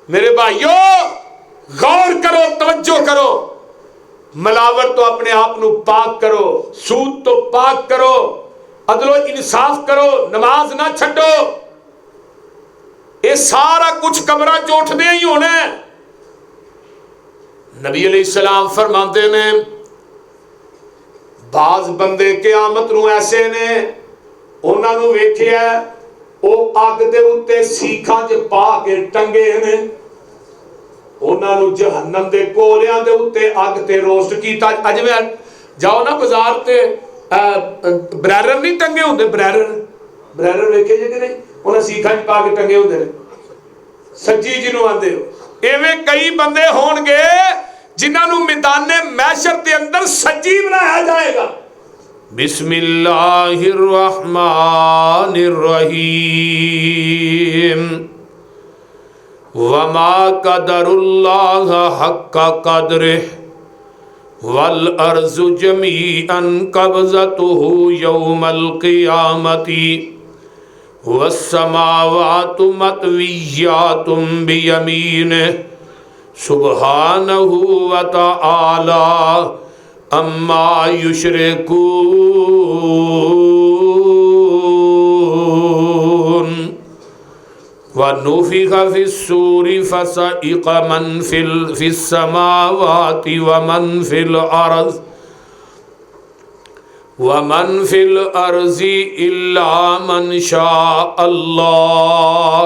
मेरे भाइयों गौर करो, तवज्जो करो। मिलावट तो अपने आप को पाक करो, सूद तो पाक करो, अदलो इंसाफ करो, नमाज ना छड्डो। ये सारा कुछ कमरा चोटदे ही होना है। नबी अलैहिस्सलाम फरमाते ने बाज बंदे क़यामत नूं ऐसे ने उन्हां नूं वेखिया वो अग दे उत्ते सीखां च पा के टंगे ने, उन्हां नूं जहन्नम दे कोलियां दे उत्ते अग ते रोस्ट कीता। अज मैं जाओ ना बाजार ते ब्रैरर नहीं टंगे होंदे, ब्रैरर वेखे जे कि नहीं, उन्हें सीखां च पा के टंगे होंदे ने, सज्जी जिन्हों आंदे हो। इवें कई बंदे होणगे जिन्हां नूं मैदाने महशर दे अंदर सज्जी बनाया जाएगा। बिस्मिल्लाहिर रहमानिर रहीम। वमा कदरुल्लाह हक्का कदरिह वल अर्ज़ु जमीअन कब्ज़तुहु यौमल क़ियामति वस्समावातु मतविय्यातुम बियमीनिह सुब्हानहु व तआला अम्मा युश्रिकून। व नुफ़िख़ फ़िस्सूरि फ़सइक़ मन फ़िस्समावाति व मन फ़िल अर्ज़ि इल्ला मन शाअ अल्लाह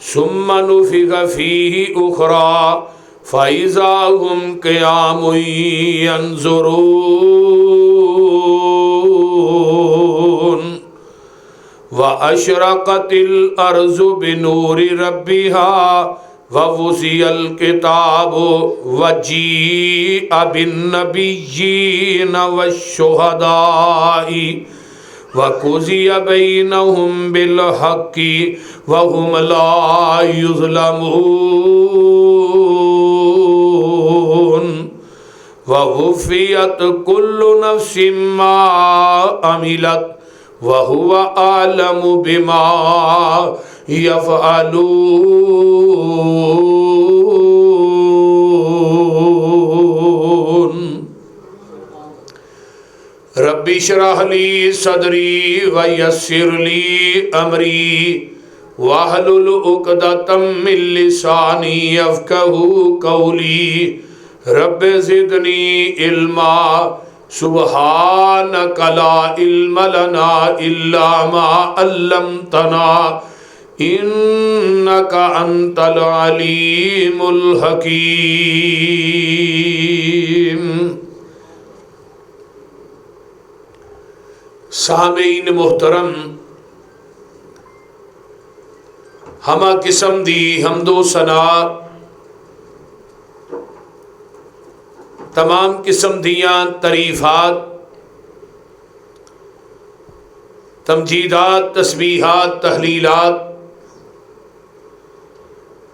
सुम्मा नुफ़िख़ फ़ीहि उख़रा फ़इज़ा हुम क़ियामुन यंज़ुरून। व अशरक़तिल अर्ज़ु बिनूरि रब्बिहा व वुज़ियल किताबु व जीअ बिन्नबिय्यीन वश्शुहदाइ व क़ुज़िय बैनहुम बिल हक़्क़ि व हुम ला युज़्लमून। व वुफ़ियत कुल्लु नफ़्सिम मा अमिलत व हुवा आलमु बिमा यफ़अलून। रब्बि श्रह ली सदरी व यस्सिर ली अमरी वहलुल उक़दतम मिन लिसानी यफ़क़हू क़ौली। रब्बि ज़िदनी इल्मा सुब्हानक ला इल्म लना इल्ला मा अल्लमतना इन्नका अंतल अलीमुल हकीम। सामीन मुहतरम, हमा किस्म दी हमदो सना, तमाम किस्म दियाँ तरीफ़ात, तमजीदात, तस्बीहात, तहलीलात,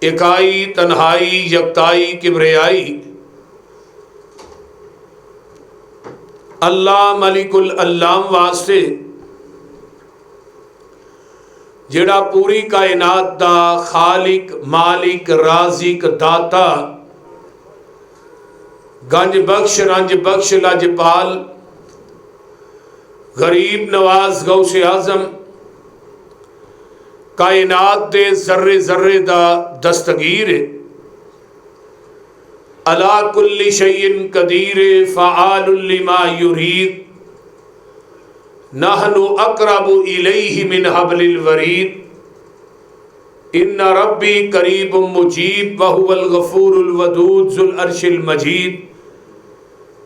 इकाई, तन्हाई, यकताई, किब्रियाई अल्लाह मलिकुल अल्लाम वास्ते जेड़ा पूरी कायनात दा खालिक, मालिक, राज़िक, दाता, गंज बख्श, रंज बख्श, लजपाल, गरीब नवाज, गौसे आज़म, कायनात दे जर्रे जर्रे दा दस्तगीर, अला कुल्ली शैइन कदीर, फ़आलुल लिमा युरीद, नहनु अक़रबु इलैहि मिन हब्लिल वरीद, इन्ना रब्बी करीबुम मुजीब व हुवल गफ़ूरुल वदूद ज़ुल अर्शिल मजीद।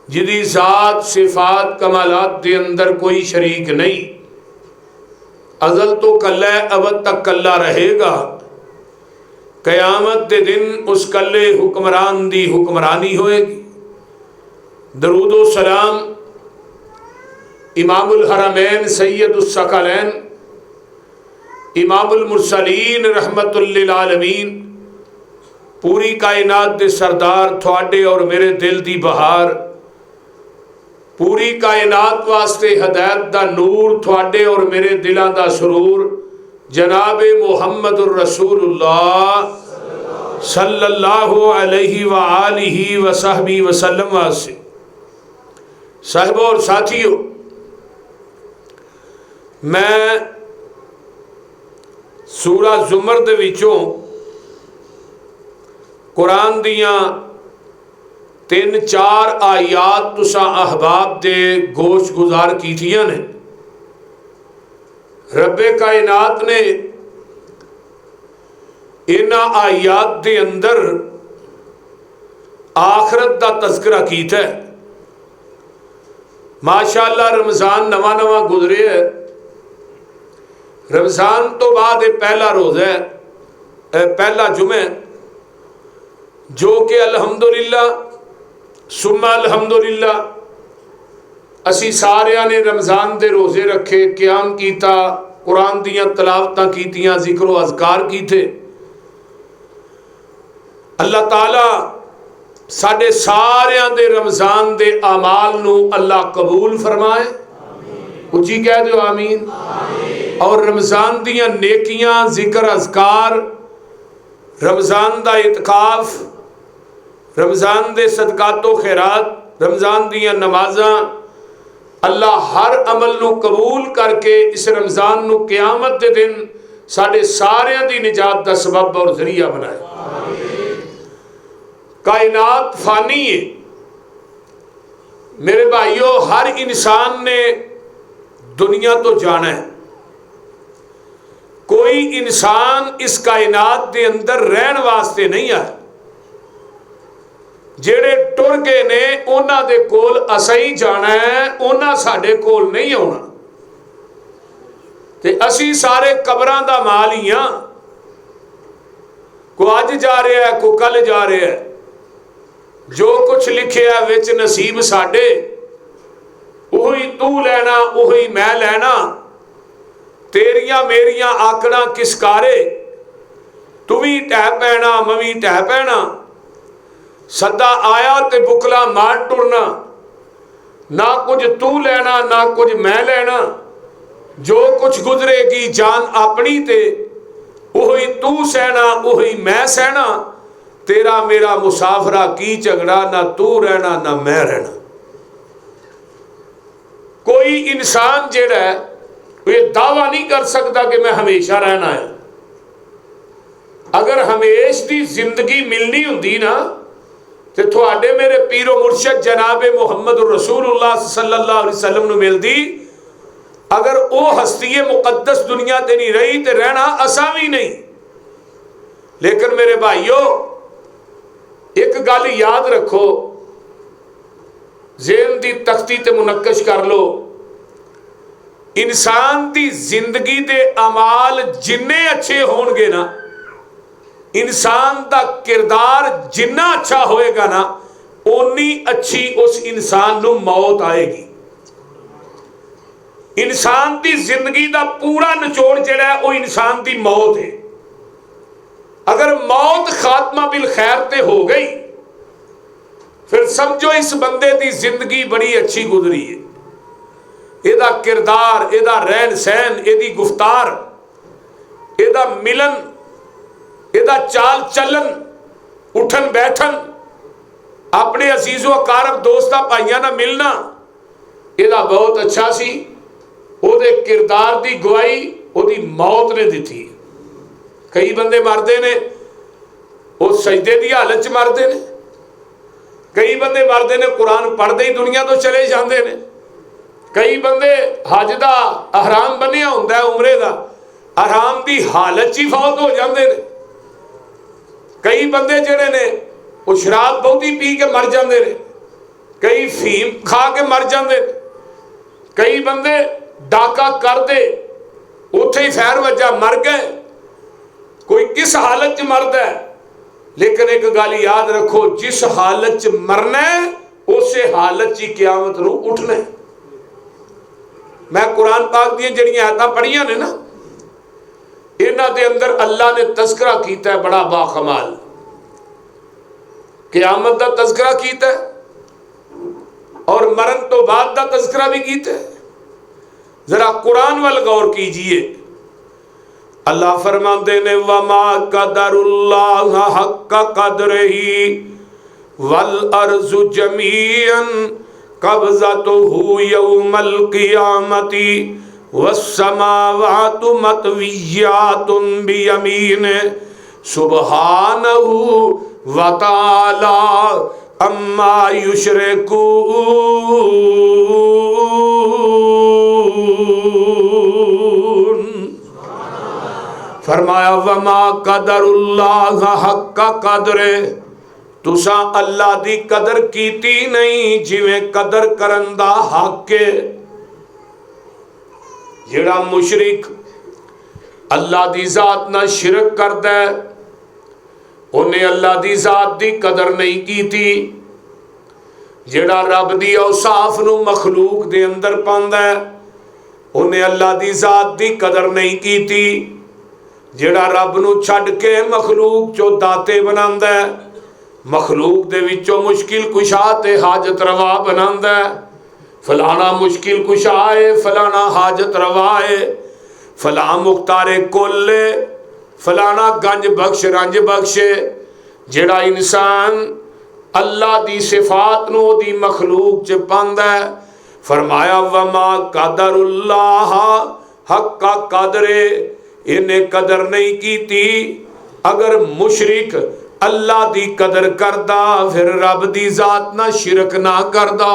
जिदी ज़ात, सिफ़ात, कमालात दे अंदर कोई शरीक नहीं, अज़ल तो कल्ला है, अबद तक कल्ला रहेगा। क़यामत दे दिन उस कल्ले हुक्मरान दी हुक्मरानी होएगी। दरूदो सलाम इमामुल हरमैन सैयदुस सकलैन इमामुल मुरसलीन रहमतुल लिल आलमीन, पूरी कायनात दे सरदार, थोड़े और मेरे दिल दी बहार, पूरी कायनात वास्ते हदायत दा नूर, थोड़े और मेरे दिलां दा सुरूर, जनाबे मुहम्मदुर रसूलुल्लाह सल्लल्लाहु अलैहि व आलिहि व सहबी वसल्लम वास्ते। साहिबों और साथियों, मैं सूरा जुमर दे विचों कुरान दियां 3-4 आयात तुसा अहबाब दे गोश गुजार कीतियां ने। रब्बे कायनात ने इन्हां आयात दे अंदर आखरत दा तज़किरा कीता है। माशाअल्लाह रमज़ान नवा नवा गुजरे है। रमज़ान तो बाद पहला रोज़ा है, पहला जुमे, जो कि अल्हम्दुलिल्लाह सुम्मा अल्हम्दुलिल्लाह असी सारिया ने रमज़ान दे रोज़े रखे, क़याम कीता, कुरान दियां तलावतां कीतियां, जिक्र व अज़कार कीते। अल्लाह ताला साडे सारियां दे रमज़ान दे अमाल नू अल्लाह कबूल फरमाए। उची कह दो आमीन। और रमज़ान दियां नेकियां, जिक्र अज़कार, रमज़ान दा इतकाफ, रमज़ान दे सदकातो खैरात, रमज़ान दियां नमाज़ां, अल्लाह हर अमल नू कबूल करके इस रमज़ान नू क़यामत दे दिन साडे सारियां दी निजात दा सबब और जरिया बनाए। कायनात फानी है मेरे भाइयों। हर इंसान ने दुनिया तो जाना है। कोई इंसान इस कायनात के अंदर रहन वास्ते नहीं आया। जेड़े टुर गए ने उन्हां दे कोल असां ही जाना है, उन्हां साडे कोल नहीं आउणा। ते असी सारे कबरां दा माल ही हां। को अज जा रहा है, को कल जा रहा है। जो कुछ लिखिया विच नसीब साडे, उही तू लैना, उही मैं लैना। तेरिया मेरिया आकड़ा किसकारे, तू भी ढह पैना, मैं भी ढह पैना। सदा आया ते बुकला मार टुरना। ना कुछ तू लेना, ना कुछ मैं लेना। जो कुछ गुजरेगी जान अपनी ते, उही तू सहना, उही मैं सहना। तेरा मेरा मुसाफरा की झगड़ा, ना तू रहना ना मैं रहना। कोई इंसान जेड़ा है ये दावा नहीं कर सकता कि मैं हमेशा रहना है। अगर हमेश की जिंदगी मिलनी हुंदी ना, तो थोड़े मेरे पीरो मुर्शद जनाबे मुहम्मद रसूलुल्लाह सल्लल्लाहु अलैहि वसल्लम नूं मिलदी। अगर वो हस्ती मुकद्दस दुनिया ते नहीं रही तो रहना असा भी नहीं। लेकिन मेरे भाइयों, एक गल याद रखो, ज़हन दी तख्ती ते मुनक्कश कर लो। इंसान दी जिंदगी दे अमाल जिन्ने अच्छे होणगे ना, इंसान दा किरदार जिन्ना अच्छा होएगा ना, उन्नी अच्छी उस इंसान नूं मौत आएगी। इंसान दी जिंदगी दा पूरा निचोड़ जिहड़ा है वो इंसान दी मौत है। अगर मौत खात्मा बिल खैर ते हो गई, फिर समझो इस बंदे दी जिंदगी बड़ी अच्छी गुजरी है। एदा किरदार, एदा रहन सहन, एदी गुफ्तार, एदा मिलन, एदा चाल चलन, उठन बैठन, अपने अजीजों अकारब दोस्तां भाइयों ना मिलना, एदा बहुत अच्छा सी। ओदे किरदार दी गवाही ओदी मौत ने दी। कई बंदे मरते ने वो सजदे की हालत च मरते ने। कई बंदे मरते ने कुरान पढ़ते ही दुनिया तो चले जाते हैं। कई बंदे हज का अहराम बनिया होंदा, उमरे का अहराम की हालत च ही फौत हो जाते हैं। कई बंदे जिहड़े ने वो शराब बहुती पी के मर जाते हैं। कई फीम खा के मर जाते हैं। कई बंदे डाका करते उत्थे ही फैर वजा मर गए। कोई किस हालत च मरदा है, लेकिन एक गल याद रखो, जिस हालत च मरना है उस हालत च क़यामत नूं उठना है। मैं कुरान पाक दी जिहड़ियां आयतां पढ़ियां ने ना, इन्हां दे अंदर अल्लाह ने तज़किरा कीता है बड़ा बाकमाल। क़यामत दा तज़किरा कीता है और मरण तो बाद दा तज़किरा भी कीता है। जरा कुरान वाल गौर कीजिए। अल्लाह फरमाते ने वमा कदरुल्लाह हक्का कदरही वल अर्ज़ु जमीअन कब्ज़तुहु यौमल क़ियामती वस्समावातु मतविय्यातुन बियमीने सुब्हानहु व तआला अम्मा युशरिकून। फरमाया वमा कदरुल्लाह हक्का कदरे, तुसा अल्लाह दी कदर कीती नहीं जिवें कदर करन दा हक है। जेड़ा मुशरिक अल्लाह दी जात ना शिरक करदा है उन्हें अल्लाह दी जात दी कदर नहीं कीती। जेड़ा रब दी औसाफ नू मखलूक दे अंदर पांदा है उन्हें अल्लाह दी जात दी कदर नहीं कीती। जेड़ा रब नू छड्ड के मखलूक चो दाते बनांदा है, मखलूक दे विचों मुश्किल कुशा ते हाजत रवा बनांदा है। फलाना मुश्किल कुशा है, फलाना हाजत रवा है, फला मुख्तारे कुल, फलाना गंज बख्श रंज बख्शे। जेड़ा इंसान अल्लाह दी सिफात नू दी मखलूक च पांदा है, फरमाया वमा कदरुल्लाह हक्का कदरे, इन्हें कदर नहीं कीती। अगर मुशरिक अल्लाह दी कदर करदा फिर रब दी जात ना शिरक ना करदा।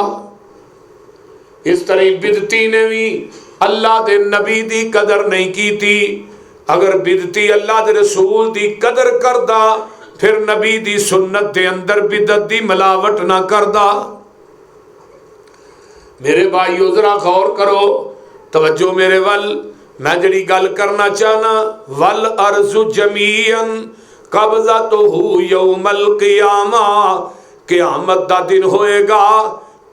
इस तरह बिदती ने भी अल्लाह दे नबी दी कदर नहीं कीती। अगर बिदती अल्लाह दे रसूल दी कदर करदा फिर नबी दी सुन्नत दे अंदर बिदत दी मिलावट ना करदा। मेरे भाइयों जरा गौर करो, तवज्जो मेरे वल, मैं जड़ी गल करना चाहना, वल अर्ज़ु जमीअन कब्ज़तुहु यौमल क़ियामा, क़यामत दा दिन होएगा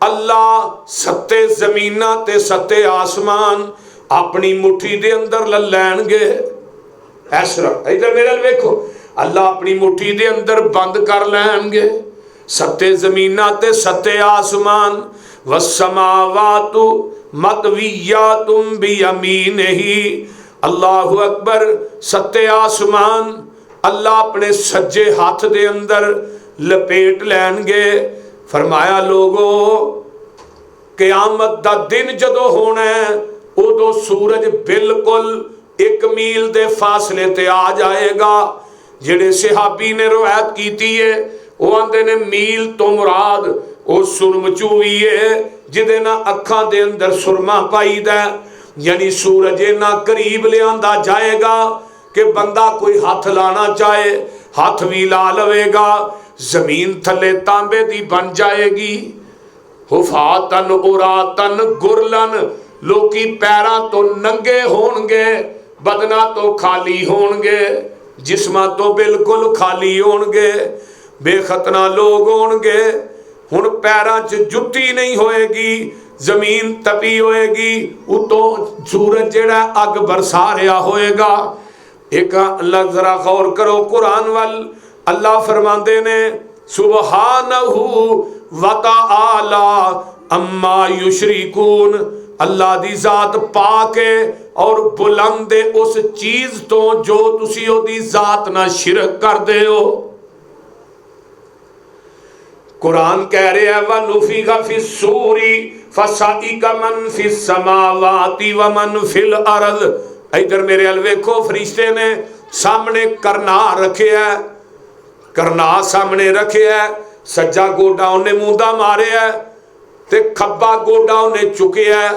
अल्लाह सत्ते जमीना ते सत्ते आसमान अपनी मुट्ठी दे अंदर ल लैणगे। ऐसरा इधर मेरे वेखो, अल्लाह अपनी मुट्ठी दे अंदर बंद कर लैणगे सत्ते जमीना ते सत्ते आसमान। वस्समावातु मतविय्यातुम बियमीनिही, अल्लाहु अकबर, सत्ते आसमान अल्लाह अपने सज्जे हाथ दे अंदर लपेट लैणगे। फरमाया लोगो क़यामत दा दिन जदों होना है उदों सूरज बिल्कुल 1 मील दे फासले ते आ जाएगा। जेड़े सहाबी ने रवायत कीती है वो आंदे ने मील तो मुराद वो सुरमचूई है जिदे ना अखां दे अंदर सुरमा पाईदा, यानी सूरज इन्ना करीब लियांदा जाएगा कि बंदा कोई हाथ लाना चाहे हाथ भी ला लवेगा, जमीन थले तांबे दी बन जाएगी। हुफातन उरातन गुरलन, लोकी पैरां तो नंगे होणगे, बदना तो खाली होणगे, जिस्मां तो बिल्कुल खाली होणगे, बेखतना लोग होणगे। हुण पैरां च जुत्ती नहीं होएगी, जमीन तपी होएगी, उतों सूरज जेड़ा अग बरसा रहा होएगा। एक अल्लाह जरा गौर करो कुरान वल, अल्लाह फरमाते ने सुब्हानहु व तआला अम्मा युशरिकून, अल्लाह दी जात पाक है और बुलंद है उस चीज तो जो तुसी ओदी जात ना शिरक करदे हो। कुरान कह रहा है वनुफिखा फिस्सूरी फसाइका मन फिस समावाति व मन फिल अर्ज़। इधर मेरे अल वेखो, फरिश्ते ने सामने करना रखे है, करना सामने रखे है, सज्जा गोडा उन्हें मूंदा मारे है ते खब्बा गोडा उन्हें चुके है,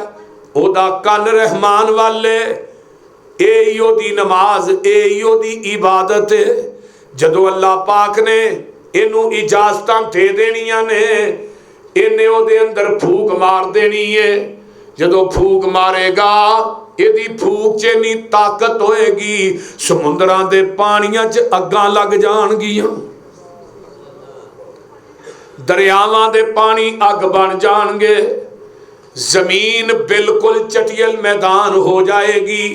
ओदा कन रहमान वाले। ए ओदी नमाज, ए ओदी इबादत है। जदों अल्लाह पाक ने इनू इजाजतां दे देनियां ने, इन्हें ओदे अंदर फूक मार देनी है। जदों फूक मारेगा इहदी फूक च इन्नी ताकत होएगी समुंदरां दे पानियां च अग्गां लग जाणगियां, दरियावां दे पानी अग बन जाणगे, जमीन बिल्कुल चटियल मैदान हो जाएगी,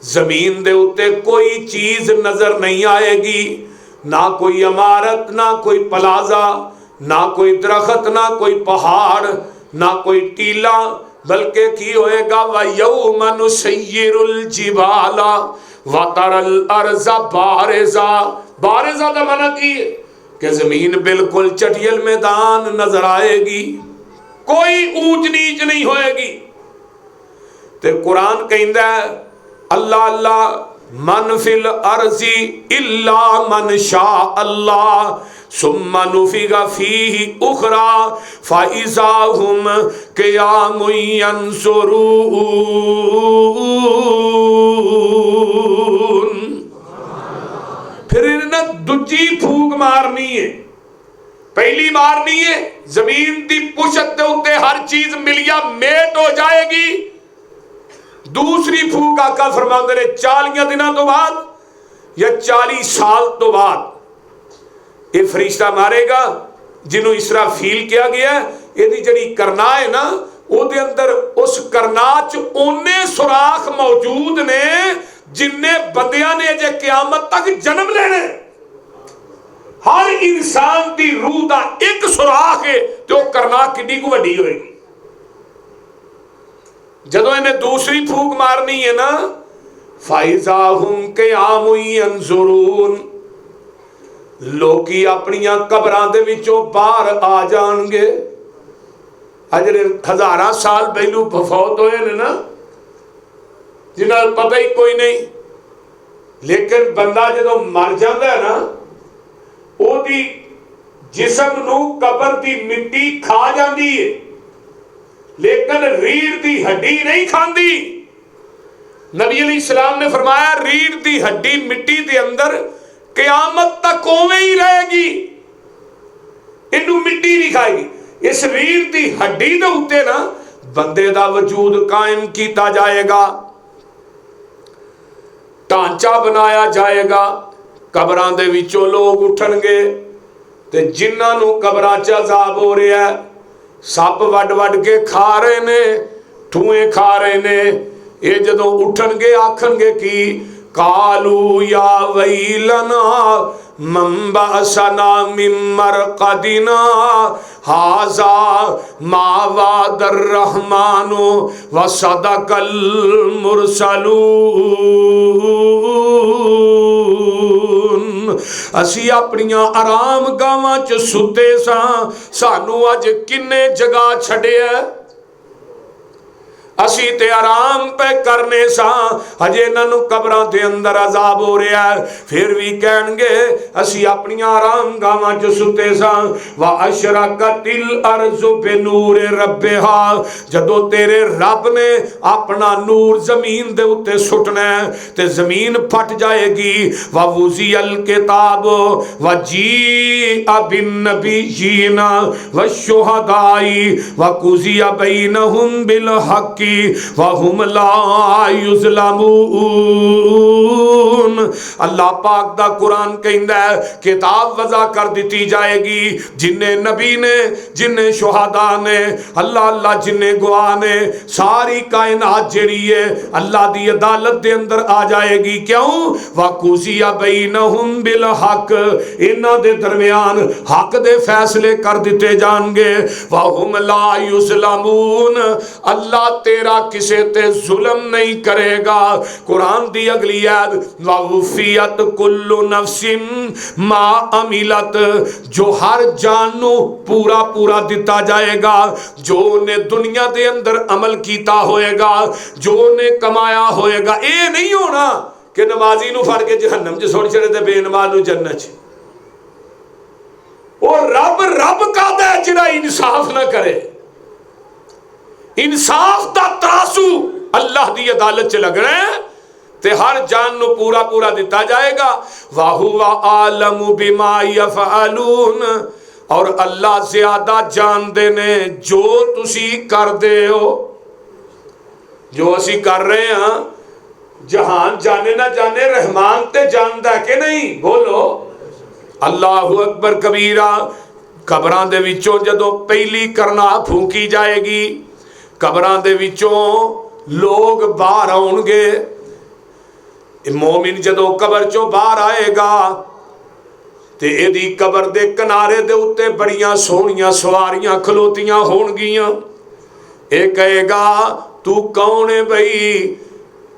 जमीन दे उत्ते कोई चीज नजर नहीं आएगी, ना कोई इमारत, ना कोई प्लाजा, ना कोई दरख्त, ना कोई पहाड़, ना कोई टीला, बल्कि की होएगा व यौम नुसय्यिरुल जिबाला वतरल अर्ज़ा बारिज़ा, बारिज़ा का माना की है कि जमीन बिल्कुल चटियल मैदान नजर आएगी, कोई ऊंच नीच नहीं होएगी। ते कुरान कहंदा है अल्लाह अल्लाह मन फिल अर्ज़ी इल्ला मन शा अल्लाह सुम्मा नुफिगा फीही उखरा फाइज़ा हुम क़ियामुन यंज़ुरून। फिर इन्हें दूजी फूक मारनी है, पहली मारनी है जमीन की पुछत के उत्ते हर चीज मिलिया मेट हो जाएगी। दूसरी फूक आका फरमाते ने 40 दिनों तो बाद या 40 साल तो बाद ये फरिश्ता मारेगा जिन्हों इसराफील किया गया। यदि जड़ी करना है ना ਉਹਦੇ अंदर उस करना च ओने सुराख मौजूद ने जिन्ने बंदियां ने जे क़यामत तक जन्म लेने। हर इंसान की रूह का एक सुराख है तो करना कितनी को वड्डी होएगी। जदों इन्हें दूसरी फूक मारनी है ना फाइज़ा हुम क़ियामुन यंज़ुरून, लोकी अपनियां कबरां दे विचों बाहर आ जाणगे। अजरे हज़ारां साल पहलू फौत होए ने ना जिन्हां पता ही कोई नहीं, लेकिन बंदा जदों मर जाता है ना ओदी जिस्म नूं कबर दी मिट्टी खा जाती है, लेकिन रीढ़ दी हड्डी नहीं खाती। नबी अलैहिस्सलाम ने फरमाया रीढ़ दी हड्डी मिट्टी दे अंदर क़यामत तक उवें ही रहेगी, इनू मिट्टी नहीं खाएगी। इस रीढ़ दी हड्डी दे उत्ते ना बंदे दा वजूद कायम किया जाएगा, ढांचा बनाया जाएगा। कबरां दे विचों लोग उठणगे ते जिन्हां नूं कबरां च अज़ाब हो रहा है, सप वड वड के खा रहे ने, ठूए खा रहे ने, ये जदों उठणगे आखणगे कि कालू या वैलना मंबासना मिन मरक़दिना हाज़ा मा वादर रहमानु व सदक़ल मुरसलून। असी अपनियां आराम गावां च सुते सां, सानू अज किन्ने जगा छड़िया। असी ते आराम पे करने सा, अजे इन्हों कबरां दे अंदर अजाब हो रहा है, फिर भी कहणगे असी अपनी आराम गावां च सुते सा। वा अशरकतिल अर्ज़ु बिनूरि रब्बिहा, जदों तेरे रब ने अपना नूर जमीन दे उत्ते सुटना है ते जमीन फट जाएगी। वा वुज़ियल किताब व जीअ बिन नबिय्यीना व शुहदाई व कुज़िया बैनहुम बिल हक़्क़ि वहुम ला युज़लमून। अल्लाह पाक दा कुरान कहंदा है किताब वज़ा कर दी जाएगी, जिन्ने नबी ने, जिन्ने शुहदा ने, अल्लाह अल्लाह जिन्ने गवाह ने, सारी कायनात जेड़ी है अल्लाह दी अदालत दे अंदर आ जाएगी। क्यों? वकुज़िया बैनहुम बिल हक़, इन्हां दे दरमियान हक दे फैसले कर दिते जाएंगे। वहुम ला युज़लमून, अल्लाह तेरा किसे ते जुल्म नहीं करेगा। कुरान दी अगली आयत ववुफ़ियत कुल्लु नफ्सिन मा अमिलत, जो हर जान नू पूरा पूरा दिता जाएगा, जो ने दुनिया दे अंदर अमल कीता होएगा, जो ने कमाया होएगा। ये नहीं होना कि नमाजी नू फड़ के जहन्नम च सुट छड़े ते बेनमाज नू जन्नत च। और रब कहदा है जिहड़ा इंसाफ ना करे। इंसाफ दा तराजू अल्लाह दी अदालत च लगना है ते हर जान नू पूरा पूरा दिता जाएगा। वाहुवा आलमु बिमा यफ़अलून, और अल्लाह ज्यादा जानते ने जो तुसी करदे हो। जो असी कर रहे हैं जहान जाने ना जाने रहमान ते जानदा है कि नहीं? बोलो अल्लाहु अकबर कबीरा। कबरां दे विचों जदों पहली करना फूकी जाएगी, कबरां दे विचों लोग बाहर आउणगे। मोमिन जदों कबर चों बाहर आएगा ते इहदी कबर दे किनारे दे उत्ते बड़ियां सोहणियां सवारियां खलोतियां होणगियां। ये कहेगा तू कौन है बई?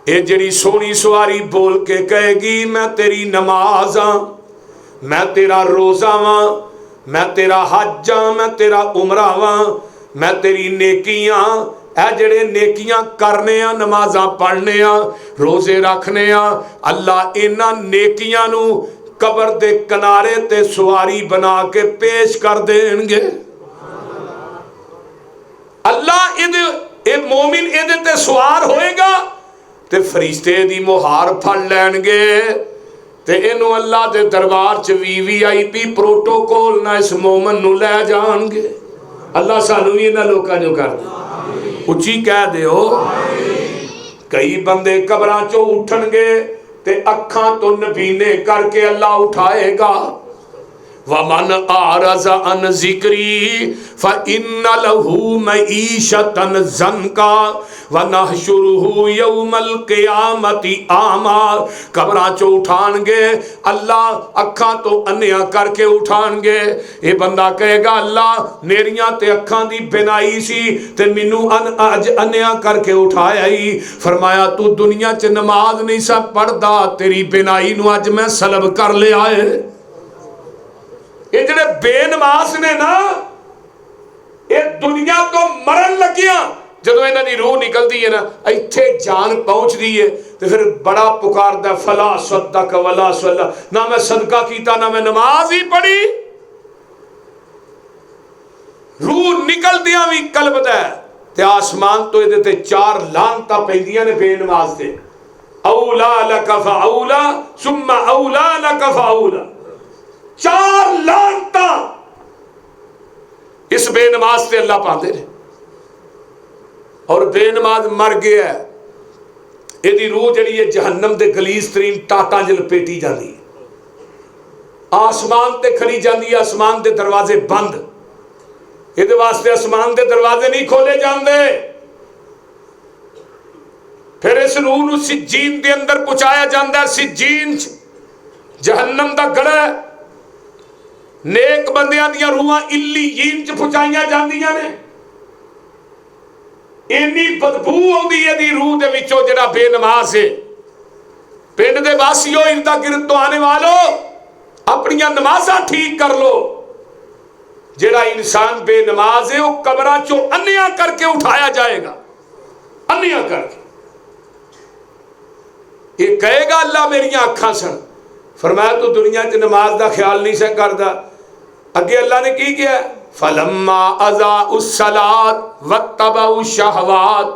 ये जिहड़ी सोहनी सवारी बोल के कहेगी मैं तेरी नमाज हाँ, मैं तेरा रोज़ा वां, मैं तेरा हज हाँ, मैं तेरा उमरा वां, मैं तेरी नेकियां, ऐ जिहड़े नेकियां करने आ, नमाज़ां पढ़ने आ, रोज़े रखने आ, अल्लाह इन्हां नेकियां नू कबर दे किनारे ते सवारी बना के पेश कर देंगे। अल्लाह ये मोमिन इहदे ते सवार होएगा ते फरिश्ते दी मुहार फड़ लैणगे ते इनू अल्लाह दे दरबार च VVIP प्रोटोकॉल ना इस मोमन नू लै जाणगे। अल्लाह सानू भी इन्हां लोकां जो कर दे। उच्ची कह दिओ। कई बंदे कबरां चों उठणगे ते अखां तो नबीने करके अल्लाह उठाएगा। वमन आरज़ अन ज़िक्री फ़इन्न लहू मईशतन ज़न्का वनहशुरुहु यौमल क़ियामति आमा। कबरां चो उठाणगे अल्लाह, अखां तो अन्निया करके उठाणगे। ये बंदा कहेगा अल्लाह मेरियां ते अखां दी बिनाई सी ते मैनू अज अन्निया करके उठाया ही। फरमाया तू दुनिया च नमाज नहीं सा पढ़दा, तेरी बिनाई नू अज मैं सलब कर लिया है। ये जिहड़े बेनमाज ने ना, ये दुनिया तो मरन लगिया जदों इन्हां दी रूह निकलती है ना, इत्थे जान पहुंचती है तो फिर बड़ा पुकारदा फला सद्दक वला सल्ला, ना मैं सदका कीता ना मैं नमाज ही पढ़ी। रूह निकलदियां भी कलबदा ते आसमान तो इहदे ते 4 लानतां पैंदियां ने बेनमाज ते। औला लक फऔला सुम्मा औला लक फऔला, 4 लानतां इस बेनमाज से अल्लाह पाते ने। और बेनमाज मर गया, यदि रूह जड़ी है जहन्नम के गलीस तरीन टाटा च लपेटी जाती है, आसमान ते खड़ी जाती है, आसमान के दरवाजे बंद। ये वास्ते आसमान के दरवाजे नहीं खोले जाते। फिर इस रूह नूं सिज्जीन के अंदर पहुंचाया जाता है। सिज्जीन जहन्नम का गड़ा है। नेक बंदियां दियां रूहां इल्लीयीन च पहुंचाईयां जांदियां ने। इन्नी बदबू आउंदी है दी रूह दे विचों जिहड़ा बेनमाज है। पिंड दे वासियों, इर्दा गिरद तो आने वालों, अपनियां नमाज़ां ठीक कर लो। जिहड़ा इंसान बेनमाज है वह कबरां चों अन्निया करके उठाया जाएगा, अन्निया करके। ये कहेगा अल्लाह मेरियां अखां सन। फरमाया तू दुनिया च नमाज का ख्याल नहीं से करदा। अगे अल्लाह ने की किया? फलम्मा अज़ाउस सलात वत्तबउ शहवात,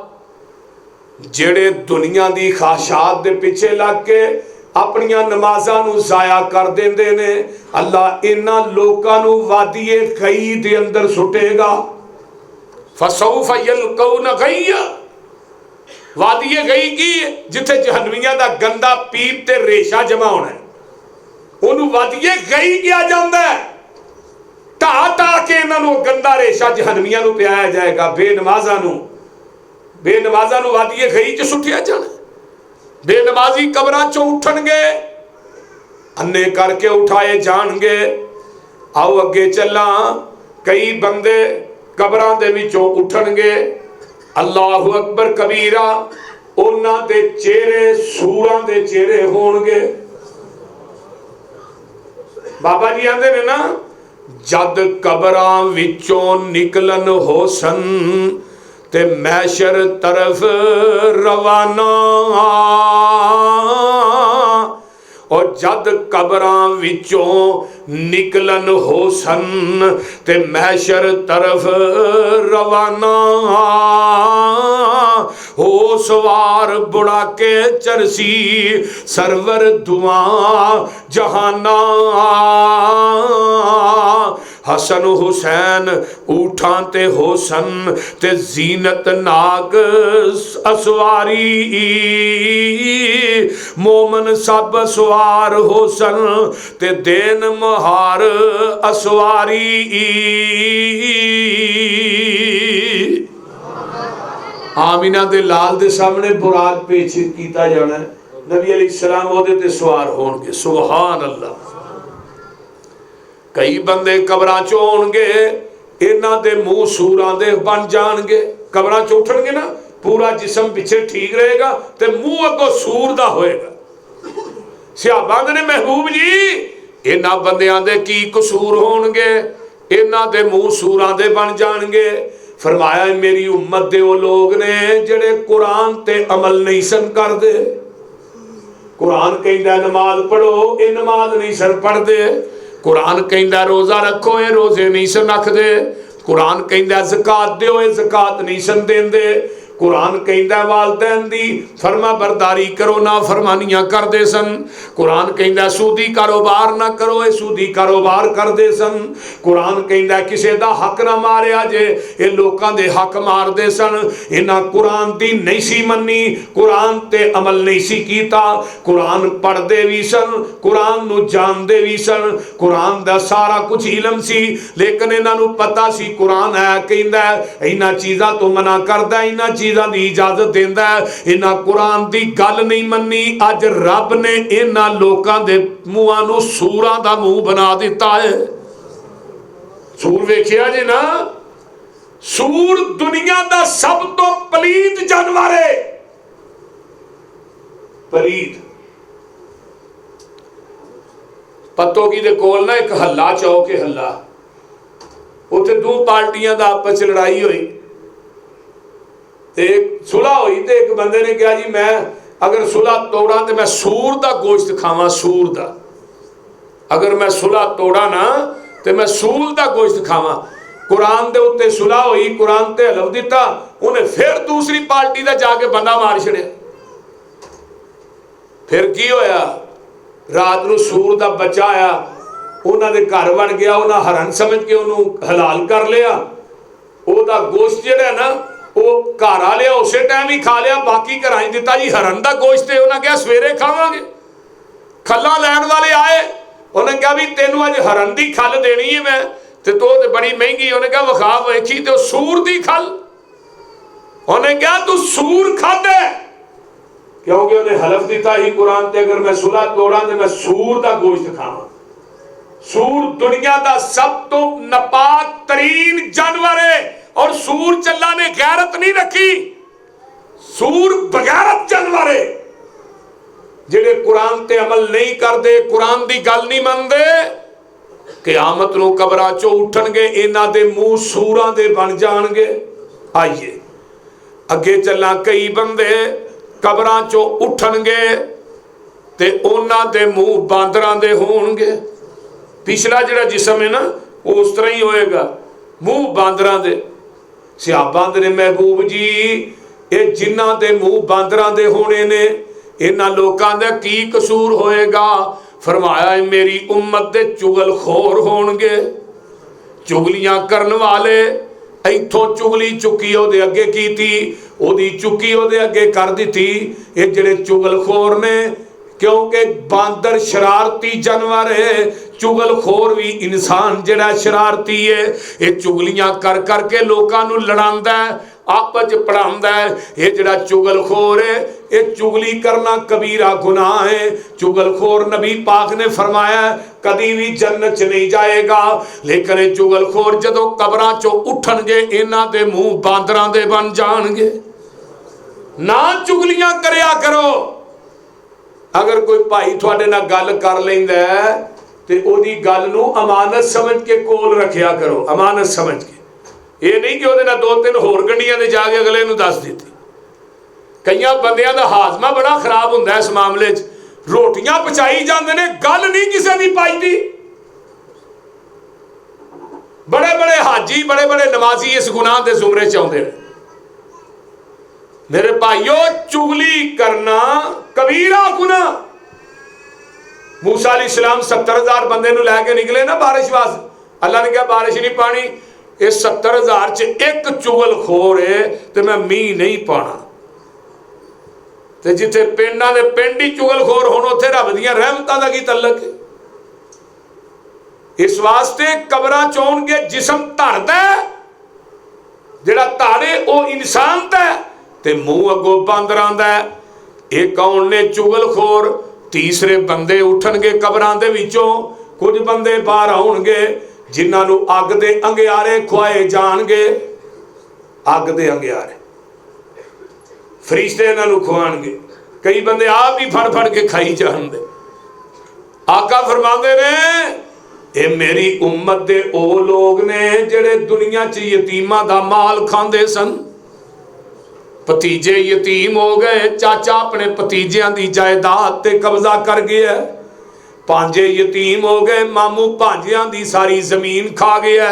जेड़े दुनिया दी ख्वाहिशात दे पीछे लग के अपनियां नमाज़ां नूं ज़ाया कर देंदे ने, अल्लाह इन्हां लोकां नूं वादिए गई दे अंदर सुटेगा। फसौफ यल्कौन गय्या, वादिए गई की जिथे जहन्नमियां दा गंदा पीप ते रेशा जमा होना है, उन्होंने वादिए गई किया जाता है। ढा ढा के इन्हों गंदा रेशा जहन्नमियां नूं पियाया जाएगा। बेनमाज़ां नूं वादिए गई च सुटिया जाना। बेनमाजी कबरां चों उठणगे, अन्ने करके उठाए जाणगे। आओ अगे चला। कई बंदे कबरां दे विचों उठणगे, अल्लाहु अकबर कबीरा, उन्हां दे चेहरे सूरां दे चेहरे होणगे। बाबा जी आंदे ने ना, जद कबरां विचों निकलन होसन ते मैशर तरफ रवाना, और जद कबरां विचों निकलन होसन ते मैशर तरफ रवाना, हो सवार बुढ़ा के चरसी सरवर दुआ जहाना। हसन हुसैन ऊठां ते होसन ते जीनत नाग असवारी, मोमन सब सवार होसन ते देन महार असवारी। आमीना दे लाल दे सामने बुराक पेश किया जाना है, नबी अलैहिस्सलाम ओहदे ते सवार होणगे। सुभान अल्लाह। कई बंदे कबरां चों होणगे, इन्हां दे मुंह सूरां दे बन जाणगे। कबरां चों उठणगे ना, पूरा जिस्म पिछे ठीक रहेगा तो मूँह अगों सूर दा होएगा। सहाबा ने महबूब जी इन्हां बंदियां दे की कसूर होणगे, इन्हां दे मूँह सूरां दे बन जाणगे। फरमाया मेरी उम्मत दे वो लोग ने जिहड़े कुरान ते अमल नहीं सन करदे। कुरान कहंदा नमाज पढ़ो, ये नमाज नहीं सन पढ़दे। कुरान कहंदा रोज़ा रखो, ये रोज़े नहीं सन रखदे। कुरान कहंदा ज़कात दो, ये ज़कात नहीं सन देंदे। कुरान कहंदा वालदैन दी फरमा बरदारी करो, ना फरमानियां करदे सन। कुरान कहंदा सूदी कारोबार ना करो, ये सूदी कारोबार करदे सन। कुरान कहंदा किसी दा हक ना मारिया जे, ये लोकां दे हक मारदे सन। इन्हां कुरान दी नहीं सी मन्नी, कुरान ते अमल नहीं सी कीता। कुरान पढ़दे भी सन, कुरान नू जानदे भी सन, कुरान दा सारा कुछ इलम सी, लेकिन इन्हां नू पता सी कुरान है कहंदा इन्हां चीज़ां तो मना करदा, इन्हां चीज़ां दी इजाजत देंदा। इन्हां कुरान दी गल नहीं मन्नी। अज रब ने इन्हां लोकां दे मूहां नू सूरां दा मूँह बना दिता है। सूर वेखिया जे ना, सूर दुनिया दा सब तो पलीत जानवर है। पलीत पत्तोगी दे कोल ना एक हल्ला चौक है, हल्ला उत्थे दो पार्टियां दा आपस च लड़ाई हुई, एक सुलह हुई। तो एक बंदे ने कहा जी मैं अगर सुलह तोड़ा तो मैं सूर दा गोश्त खावा, सूर दा। अगर मैं सुलह तोड़ा ना तो मैं सूर दा गोश्त खावा। कुरान दे उत्ते सुलह हुई, कुरान ते हलफ दिता, उन्हें फिर दूसरी पार्टी दा जाके बंदा मार छड़िया। फिर की होया, रात नूं सूर दा बच्चा आया, उन्हां दे घर वड़ गया, उन्हां हरन समझ के उन्होंने हलाल कर लिया। ओदा गोश्त जिहड़ा ना वो घर आ लिया, उस टाइम ही खा लिया, बाकी घर दिता जी हरन का गोश्त है। उन्हें कहा सवेरे खावांगे। खल्ला लैन वाले आए, उन्हें कहा भी तेनों अज हरन की खल देनी है मैं, तो बड़ी महंगी। उन्हें कहा विखा वेखी, तो सूर की खल। उन्हें कहा तू सूर खादा, क्योंकि उन्हें हलफ दिता ही कुरान ते अगर मैं सुलह तोड़ा तो मैं सूर का गोश्त खावा। सूर दुनिया का सब तो नापाक तरीन जानवर है, और सूर चल्ला ने गैरत नहीं रखी। सूर बगैरत जानवर है, जिहड़े कुरान ते अमल नहीं करते, कुरान की गल नहीं मनते, क़यामत नूं कबरां चों उठणगे, इन्हां दे मूँह सूरां दे बन जाणगे। आइए अगे चलां, कई बंदे कबरां चों उठणगे ते उन्हां दे मूँह बांदरां दे होणगे। पिछला जिहड़ा जिस्म है ना वो उस तरह ही होएगा, मूँह बांदरां दे। सहाबा ने महबूब जी ये जिन्हां दे मूँह बांदरां दे होने ने, इन्हां लोकां दा की कसूर होएगा। फरमाया मेरी उम्मत दे चुगलखोर होणगे, चुगलियां करन वाले। इथों चुगली चुकी ओदे अगे कीती, ओदी चुकी ओदे अगे कर दिती। ये जिहड़े चुगलखोर ने, क्योंकि बांदर शरारती जानवर है, चुगलखोर भी इंसान जिहड़ा शरारती है। ये चुगलियां कर करके लोकां नूं लड़ांदा है, आपस पढ़ांदा है। ये जिहड़ा चुगलखोर है, ये चुगली करना कबीरा गुनाह है। चुगलखोर नबी पाक ने फरमाया कभी भी जन्नत च नहीं जाएगा। लेकिन ये चुगलखोर जदों कबरां चों उठणगे, इन्हां दे मूँह बांदरां दे बन जाणगे। ना चुगलियां करया करो। अगर कोई भाई थोड़े नाल गल कर लैंदा ते ओदी गल नूं अमानत समझ के कोल रखिया करो, अमानत समझ के। ये नहीं कि ओदे नाल दो तीन होर गंढियां दे जाके अगले नूं दस दित्ती। कईयां बंदियां दा हाजमा बड़ा खराब हुंदा इस मामले च, रोटियां पचाई जांदे ने, गल नहीं किसी दी पाईदी। बड़े बड़े हाजी, बड़े बड़े नमाजी इस गुनाह के जुमरे च आउंदे ने। मेरे भाइयों, चुगली करना कबीरा गुनाह। मूसा अलैहिस्सलाम 70,000 बंदे नूं लैके निकले ना बारिश वास्ते। अल्लाह ने कहा बारिश नहीं पानी, इस 70,000 च एक चुगलखोर है तो मैं मीह नहीं पाना। ते जिथे पिंडां दे पिंड ही चुगलखोर होण, उत्थे रब दीयां रहमतां दा की तल्लक है। इस वास्ते कबरां चोणगे जिस्म धरदा, जिहड़ा धारे वो इंसान दा ते मूँह अगों बांदरां दा। ये कौन ने चुगलखोर? तीसरे बंदे उठणगे कबरां दे विचों। कुछ बंदे बाहर आउणगे जिन्हां नूं अग दे अंगियारे खुआए जाणगे। अग दे अंगियारे फरिश्ते इन्हों खुआणगे, कई बंदे आप ही फड़ फड़ के खाई जाते। आका फरमाते ने ये मेरी उम्मत दे ओ लोग ने जेड़े दुनिया च यतीमां दा माल खांदे सन। भतीजे यतीम हो गए, चाचा अपने भतीजियां दी जायदाद ते कब्जा कर गया, भांजे यतीम हो गए, मामू भांजियां दी सारी जमीन खा गया।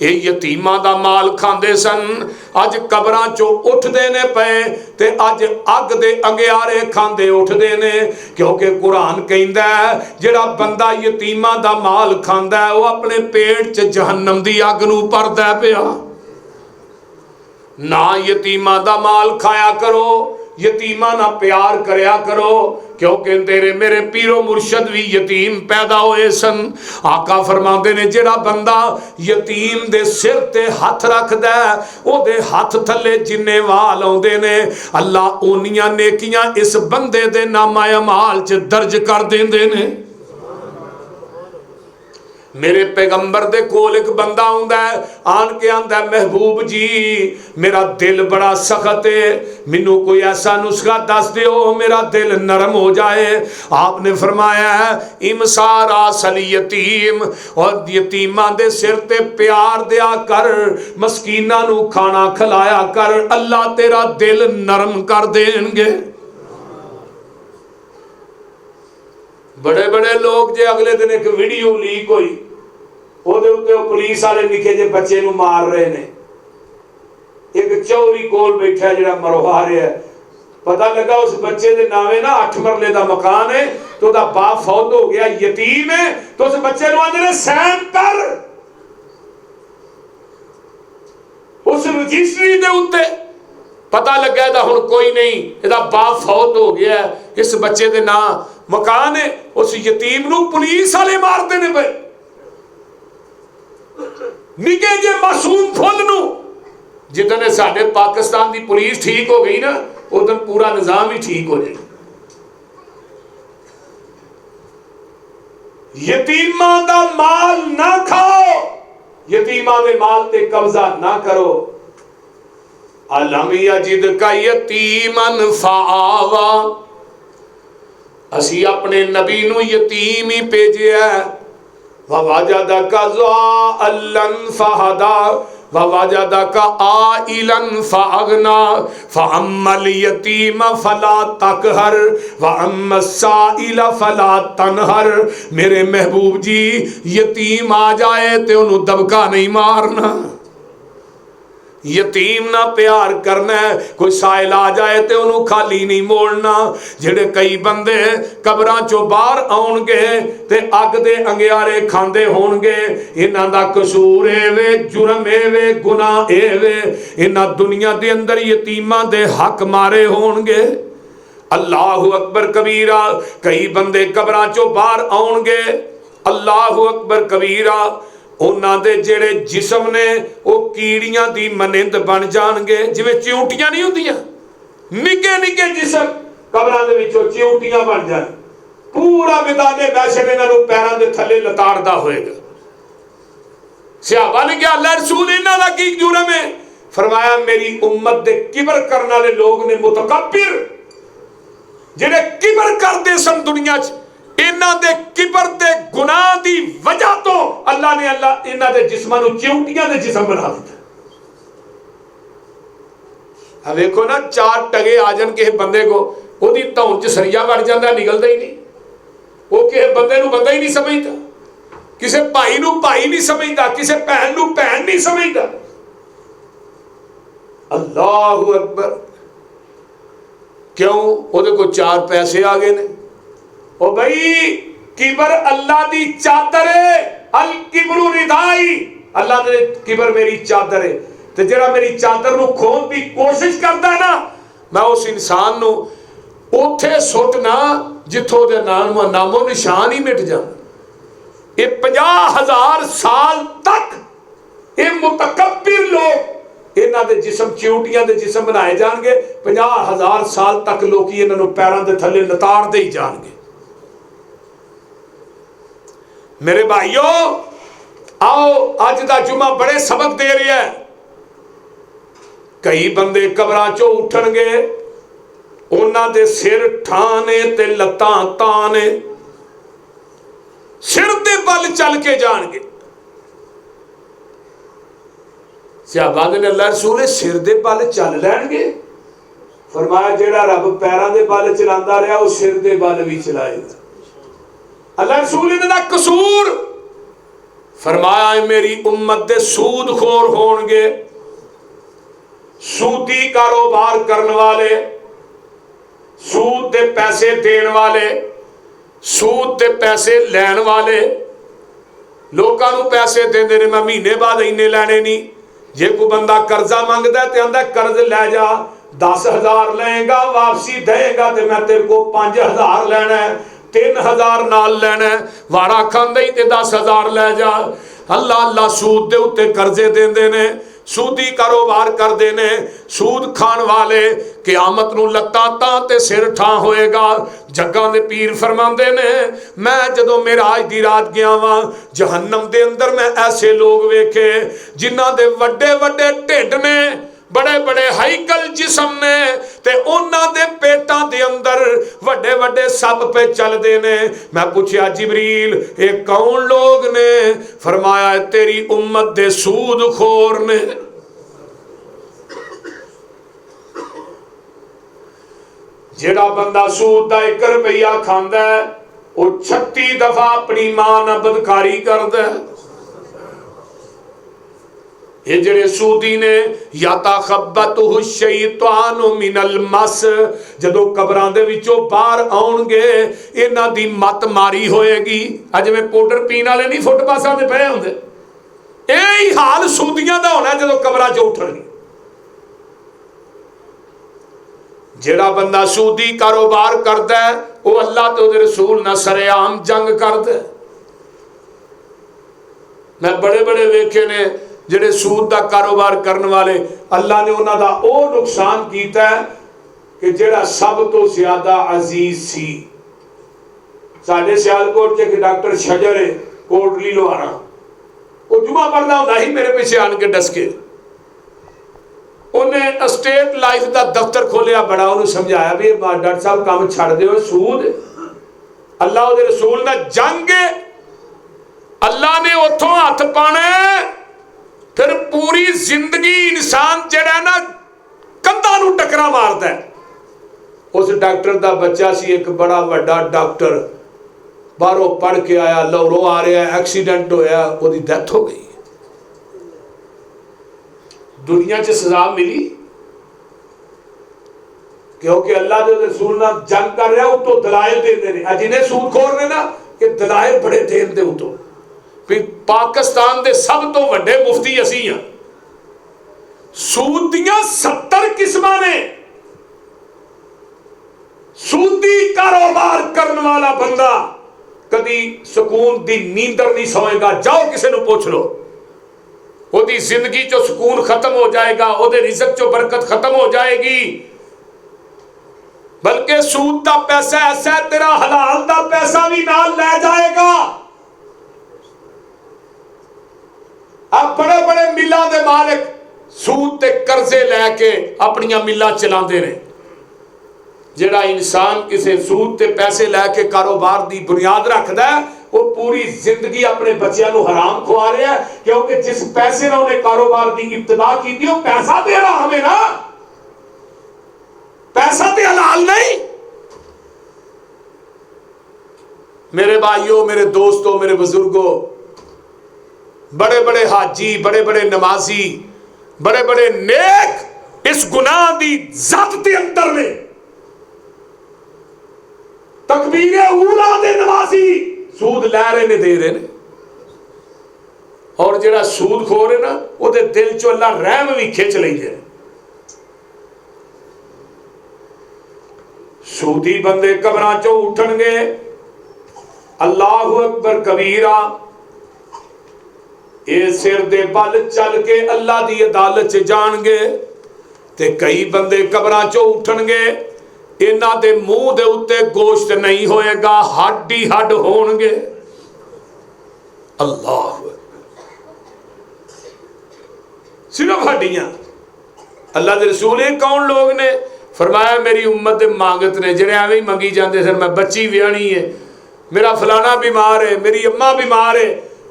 ये यतीमां दा माल खांदे सन, अज कबरां चों उठदे ने पे ते अज अग दे अंगियारे खांदे उठदे ने। क्योंकि कुरान कहंदा है जेड़ा बंदा यतीमां दा माल खांदा है वह अपने पेट च जहन्नम दी अग नूं भरदा पिया। ना यतीमां दा माल खाया करो, यतीमां ना प्यार करया करो, क्योंकि तेरे मेरे पीरो मुर्शद भी यतीम पैदा होए सन। आका फरमाते ने जेड़ा बंदा यतीम दे सिर ते हथ रखदा है ओदे हथ थले जिन्ने वाल आउंदे ने अल्लाह ओनियां नेकियां इस बंदे दे नामा अमाल च दर्ज कर देंदे ने। मेरे पैगंबर दे कोल एक बंदा आउंदा है, आन के आंदा महबूब जी मेरा दिल बड़ा सख्त है, मैनू कोई ऐसा नुस्खा दस दियो मेरा दिल नरम हो जाए। आपने फरमाया है इमसारा सल यतीम, और यतीमां दे सिर ते प्यार दिया कर, मस्कीनां नू खाना खिलाया कर, अल्लाह तेरा दिल नरम कर देंगे। बड़े बड़े लोग जे अगले दिन एक वीडियो लीक हुई, ओदे उत्ते पुलिस वाले निके जे बच्चे नूं मार रहे ने, एक चौरी कोल बैठा जिहड़ा मरवा रहा है। पता लगा उस बच्चे दे नावे ना 8 मरले दा मकान है, तो दा बाप फौत हो गया, यतीम है, तो उस बच्चे नूं आंदे ने सहन कर। उस रजिस्ट्री दे उत्ते पता लगा दा हुण कोई नहीं, इहदा बाप फौत हो गया, इस बच्चे दे नां मकान है, उस यतीम नूं पुलिस वाले मारते ने पे। निके जे मासूम फुल नूं जिदन साडे पाकिस्तान दी पुलिस ठीक हो गई ना, उदन पूरा निजाम ही ठीक हो जाए। यतीमां दा माल ना खाओ, यतीमां दे माल ते कब्जा ना करो। अलम यजिद का यतीमन फावा, असी अपने नबी नूं यतीम ही भेजिया। ववाजदका ज़ाअल्लन फहदा ववाजदका आइलन फअगना फअम्मल यतीम फला तकहर वअम्मस साइल फला तनहर। मेरे महबूब जी यतीम आ जाए तो उन्होंने दबका नहीं मारना, यतीम ना प्यार करना है, कोई साइल आ जाए तो उन्होंने खाली नहीं मोड़ना। जेड़े कई बंदे कबरां चों बाहर आउणगे ते अग दे अंगियारे खांदे होणगे, इन्हां दा कसूर एवे, जुर्म एवे, गुनाह एवे, इन्हां दुनिया दे अंदर यतीमां दे हक मारे होणगे। अल्लाहु अकबर कबीरा। कई बंदे कबरां चों बाहर आउणगे, अल्लाहु अकबर कबीरा, उन्हां दे जेड़े जिस्म ने वो कीड़ियां दी मनिंद बन जाणगे। जिवें चिऊंटियां नहीं हुंदियां, निके निके जिस्म कबरां दे विचों चिऊंटियां बन जाण, पूरा मैदाने महशर इन्हां नूं पैरां दे थल्ले लताड़दा होएगा। सहाबा ने कहा अल्लाह रसूल इन्हां दा की जुर्म है? फरमाया मेरी उम्मत दे किबर करने वाले लोग ने, मुतकब्बिर जेड़े किबर करदे सन दुनिया च, इन्हां दे किबर दे गुनाह दी वजह तो अल्लाह ने इन्हां दे जिस्मां नूं चिऊंटियां दे जिस्म बना दिता। अब देखो ना, 4 टगे आ जाण किसी बंदे को, ओदी धौन च सरिया वड़ जांदा, निकलदा ही नहीं। वो किसी बंदे नूं बंदा ही नहीं समझदा, किसी भाई नूं भाई नहीं समझदा, किसी भैन नूं भैन नहीं समझदा। अल्लाहु अकबर। क्यों? ओदे को 4 पैसे आ गए ने। ओ भाई किबर अल्लाह दी चादर है, अल किबरू रिदाई, अल्लाह ने किबर मेरी चादर है, ते जेड़ा मेरी चादर नूं खोन दी कोशिश करदा ना, मैं उस इंसान नूं उथे सुटना जिथों दे नामो निशान ही मिट जाण। ये 50,000 साल तक ये मुतकब्बिर लोग, इन्हां दे जिस्म चिऊंटियां दे जिस्म बनाए जाणगे। 50,000 साल तक लोग इन्हां नूं पैरां दे थल्ले लताड़दे ही जाणगे। मेरे भाइयों आओ, अज दा जुमा बड़े सबक दे रहा है। कई बंदे कबरां चों उठणगे, उन्हां दे सिर ठाने ते लत्तां ताने, सिर दे बल चल के जाणगे। सहाबा ने अल्लाह रसूल सिर दे बल चल लैणगे? फरमाया जेड़ा रब पैरां दे बल चलांदा रहा वो सिर दे बल भी चलाएगा। अल्लाह रसूल इन्हां दा कसूर फरमाया मेरी उम्मत दे सूदखोर होणगे, सूदी कारोबार करने वाले, सूद दे पैसे देने वाले, सूद दे पैसे लैण वाले। लोकां नूं पैसे देंदे ने, मैं महीने बाद इन्ने लैणे नहीं। जे कोई बंदा कर्जा मंगदा ते आंदा कर्ज लै जा, 10,000 लेगा वापसी देगा तो मैं तेरे को 5,000 लेना है, 3,000 नाल लेना है, वारा खांदा ही ते 10,000 लै जा। अल्लाह अल्लाह सूद दे उत्ते कर्जे देंदे ने, सूदी कारोबार करते ने। सूद खाण वाले क़यामत नूं लत्तां तां ते सिर ठां होएगा। जग्गां दे पीर फरमांदे ने मैं जदों मेराज दी रात गया वां जहन्नम दे अंदर मैं ऐसे लोग वेखे जिन्हां दे वड्डे वड्डे ढिड ने, बड़े बड़े हाईकल जिस्म ने, ते उन्हां दे पेटां दे अंदर वड्डे वड्डे सप पे चलदे ने। मैं पूछया जिबरील ये कौन लोग ने? फरमाया तेरी उम्मत दे सूदखोर ने। जेड़ा बंदा सूद दा 1 रुपया खांदा है वो 36 दफा अपनी मां नाल बदकारी करदा है। ये जेड़े सूदी ने याताखब्बतुहु शैतानु मिनल मस, जदों कबरां दे विचों बाहर आउणगे इन्हां दी मत मारी होएगी। अज में पाउडर पीण वाले नहीं फुटपाथां ते पए हुंदे, यही हाल सूदियां दा होना जदों कबरां चों उठणगे। जेड़ा बंदा सूदी कारोबार करदा है वो अल्लाह ते उहदे रसूल नाल सरेआम जंग करदा है। मैं बड़े बड़े वेखे ने जेड़े सूद का कारोबार करने वाले, अल्लाह ने उन्हां दा ओ नुकसान कीता है कि जेड़ा सब तो ज्यादा अजीज सी। साडे सियालकोट च एक डॉक्टर शजर है कोटली लोहारा, वो जुमा पढ़दा हुंदा ही मेरे पीछे आन के डस के। उन्हें स्टेट लाइफ का दफ्तर खोलिया, बड़ा उन्हें समझाया भी डॉक्टर साहब काम छड़ दो, सूद अल्लाह उहदे रसूल ने जंग, अल्लाह ने उथों हथ पाना, फिर पूरी जिंदगी इंसान जड़ा ना कंधा नूं टकरा मारदा है। उस डॉक्टर का बच्चा सी एक बड़ा वड्डा डॉक्टर, बाहरों पढ़ के आया, लाहौरों आ रहा है, एक्सीडेंट होया, उसकी डेथ हो गई। दुनिया च सजा मिली क्योंकि अल्लाह के रसूल नाल जंग कर रहा, उतो दलाइल देंदे ने। जिन्हें सूदखोर ने ना ये दलाइल बड़े देन दे उतो भी पाकिस्तान दे सब तो वड्डे मुफ्ती असी हां। सूद दियां 70 किस्मां ने। सूदी कारोबार करने वाला बंदा कदी सुकून दी नींदर नहीं सोएगा। जाओ किसी नूं पुछ लो, ओदी जिंदगी चो सुकून खत्म हो जाएगा, ओदे रिज़्क चो बरकत खत्म हो जाएगी। बल्कि सूद दा पैसा ऐसा है तेरा हलाल दा पैसा भी नाल ले जाएगा। अब बड़े बड़े मिलां दे मालिक सूद ते कर्जे लैके अपनियां मिलां चलांदे ने। जेड़ा इंसान किसी सूद ते पैसे लैके कारोबार दी बुनियाद रखदा है वो पूरी जिंदगी अपने बच्चों को हराम खुआ रहा है, क्योंकि जिस पैसे ना उन्हें कारोबार की इब्तिदा की थी वो पैसा दे रहा हमें ना, पैसा तो हलाल नहीं। मेरे भाइयों, मेरे दोस्तों, मेरे बुजुर्गों, बड़े बड़े हाजी, बड़े बड़े नमाजी, बड़े बड़े नेक इस गुनाह की ज़द के अंदर ने। तकबीरे ऊला दे नमाजी सूद लै रहे ने, दे रहे ने। और जेड़ा सूद खोर है ना उहदे दिल चो अल्लाह रहम भी खिंच लेंदे। सूदी बंदे कबरां चो उठणगे, अल्लाहु अकबर कबीरा, ये सिर दे बल चल के अल्लाह दी अदालत च जाणगे। ते कई बंदे कबरां चो उठणगे, इन्हां दे मुंह दे उत्ते गोश्त नहीं होएगा, हड्ड ही हड्ड होणगे। अल्लाह, सिर्फ हड्डियां। अल्लाह दे रसूल कौन लोग ने? फरमाया मेरी उम्मत दे मांगत ने जिहड़े एवें ही मंगी जाते सन, मैं बच्ची विआहनी है, मेरा फलाना बीमार है, मेरी अम्मा बीमार है,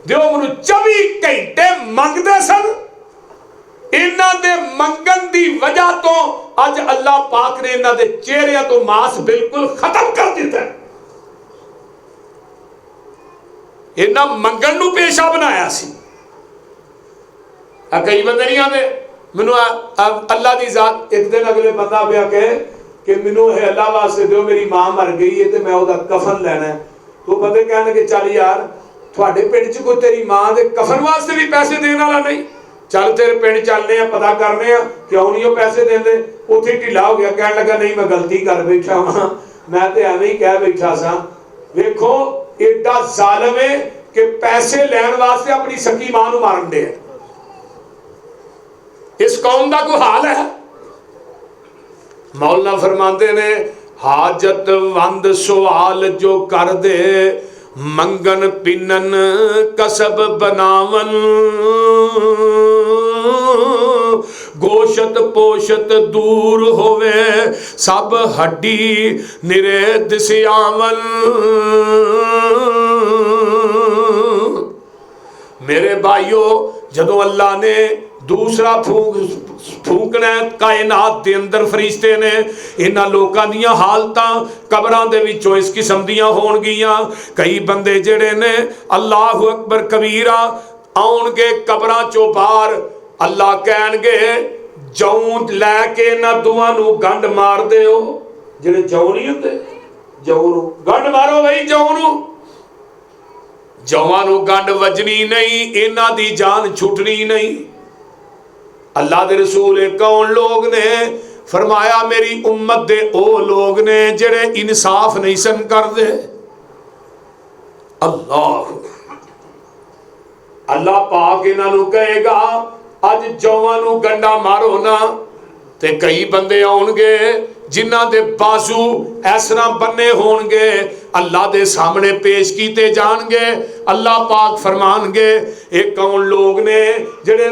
दिओ मैनूं 24 घंटे मंगते सन। इन्हां दे मंगन दी वजह तो अज अल्लाह पाक ने इन्हां दे चेहरिਆਂ तो मास बिल्कुल खत्म कर दिता है। इन्हां मंगन नूं पेशा बनाया सी। कई बंदे नहीं आते मैनू अल्लाह की जात, एक दिन अगले बंदा पिया कहे कि मैनू अल्लाह वास्ते दो, मेरी मां मर गई है तो मैं उसका कफन लेना है। तो बंदे कहने लगे चल यार थोड़े पिंड च कोई तेरी मां के कफन वास्ते भी पैसे देने वाला नहीं, चल तेरे पिंड चलने पता करने क्यों नहीं वो पैसे देंदे। उत्थे ढिला हो गया, कहने लगा नहीं मैं गलती कर बैठा हाँ, मैं तो एवं ही कह बैठा सा। देखो एडा जालिम है कि पैसे लैन वास्ते अपनी सकी मां नूं मारन दे। इस कौम का कोई हाल है? मौलाना फरमाते ने हाजत वंद सवाल जो कर दे, मंगन पिनन कसब बनावन, गोशत पोशत दूर होवे सब हड्डी निरे दिसियावन। मेरे भाइयों जदों अल्लाह ने दूसरा फूकना कायनात के अंदर फरिश्ते ने इन्हां लोकां दियां हालतां कबरां दे विचों इस किस्म दियां होणगियां। कई बंदे जिहड़े ने अल्लाहु अकबर कबीरा आउणगे कबरां चों बाहर, अल्लाह कहणगे जौं लैके इन्हां दुआं नूं गंढ मार दिओ। जिहड़े जौं नहीं हुंदे, जौं नूं गंढ मारो बई, जौं नूं जौआं नूं गंढ वजनी नहीं, इन्हां दी जान छुटनी नहीं। अल्लाह दे रसूल कौन लोग ने? फरमाया मेरी उम्मत दे ओ लोग ने जिहड़े इंसाफ नहीं सन करदे। अल्लाह पाक इन्हां नूं कहेगा अज जौआं नूं गंढा मारो ना, ते कई बंदे आउणगे जिन्हां दे बाजू इस तरह बन्ने होणगे, अल्लाह दे सामने पेश कीते जाणगे। अल्लाह पाक फरमानगे ये कौन लोग ने जिहड़े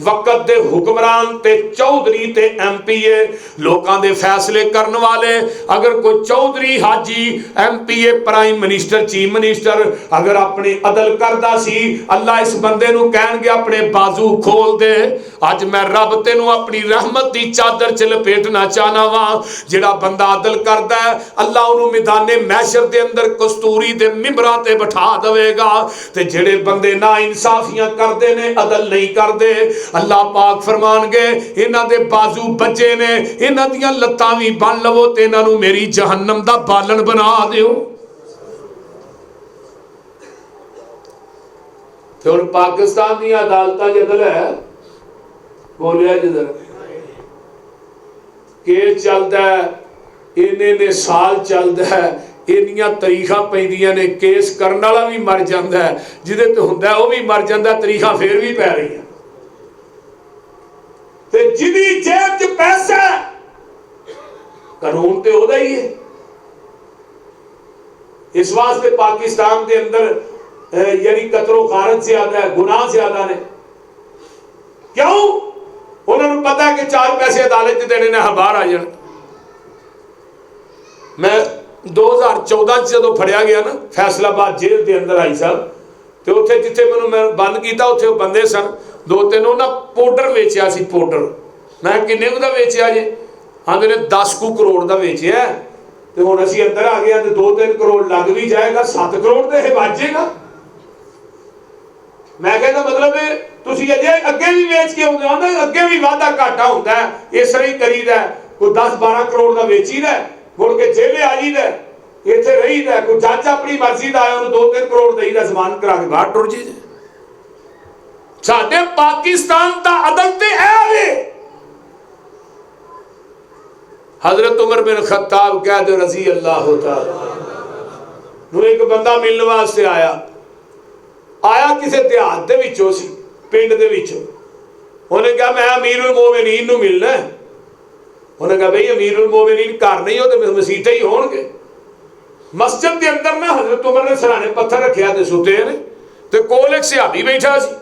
वक़्त दे हुक्मरान ते चौधरी ते MPA लोकां दे फैसले करने वाले। अगर कोई चौधरी हाजी MPA prime minister chief minister अगर अपनी अदल करदा सी, अल्लाह इस बंदे नूं कहणगे अपने बाजू खोल दे, अज मैं रब तेनू अपनी रहमत दी चादर च लपेटना चाहना वा। जिहड़ा बंदा अदल करदा है अल्लाह उहनूं मैदाने महशर दे अंदर कस्तूरी दे मिंबरां ते बिठा देवेगा। ते जिहड़े बंदे ना इंसाफियां करदे ने, अदल नहीं करदे, अल्लाह पाक फरमानगे इन्हां दे बाजू बज्जे ने, इन्हां दियां लत्तां भी बन लवो ते इन्हां नूं मेरी जहन्नम दा बालन बना दिओ। ते हुण पाकिस्तान दी अदालतां च अदल है? बोलिया जिधर केस चलदा है, इन्ने साल चलदा है, इन्नियां तरीखां पैंदियां ने, केस करन वाला भी मर जांदा है, जिहदे ते हुंदा वो भी मर जांदा, तरीखां फिर भी पै रही। ते जिहदी जेब च पैसा कानून ते ओहदा ही है। इस वास्ते पाकिस्तान के अंदर यानी कतलो गारत ज्यादा है, गुनाह ज्यादा ने। क्यों? उन्होंने पता है कि 4 पैसे अदालत देने ने बाहर आ जाने। मैं 2014 जो फड़िया गया ना फैसलाबाद जेल के अंदर आई साहब, तो उत्थे जिथे मैं बंद किया उत्थे बंदे सन 2-3 उन्हें पाउडर वेचिया सी। पाउडर मैं किन्ने का वेचिया जे? आंदे ने 10 करोड़ का वेचिया। तो हुण असीं अंदर आ गए तो 2-3 करोड़ लग भी जाएगा, 7 करोड़ तो यह बचेगा। मैं कहता मतलब तुसीं अजे अगे भी वेच के आउंदे हो, अगे भी वाधा घाटा होंदा है, इस तरह ही करीदा। कोई 10-12 करोड़ का वेचीदा, मुड़ के जेले आ जाईदा, इत्थे रहीदा। कोई जज अपनी मर्जी का आया उन्होंने 2-3 करोड़ देईदा, जमान करा के बाहर टुर जाईदा। साडे पाकिस्तान दा अदल ते है। हजरत उमर बिन खत्ताब कह दे रजी अल्लाह तआला, एक बंदा मिलने वास्ते आया किसी देहात दे विचों सी, पिंड दे विचों। उन्हें कहा मैं अमीरुल मोमिनीन नूं मिलना। उन्हें कहा भाई अमीरुल मोमिनीन घर नहीं हो तो मसीते ही होणगे। मस्जिद के अंदर ना हजरत उमर ने सराने पत्थर रखिया ते सुते ने, ते कोल एक सहाबी बैठा सी।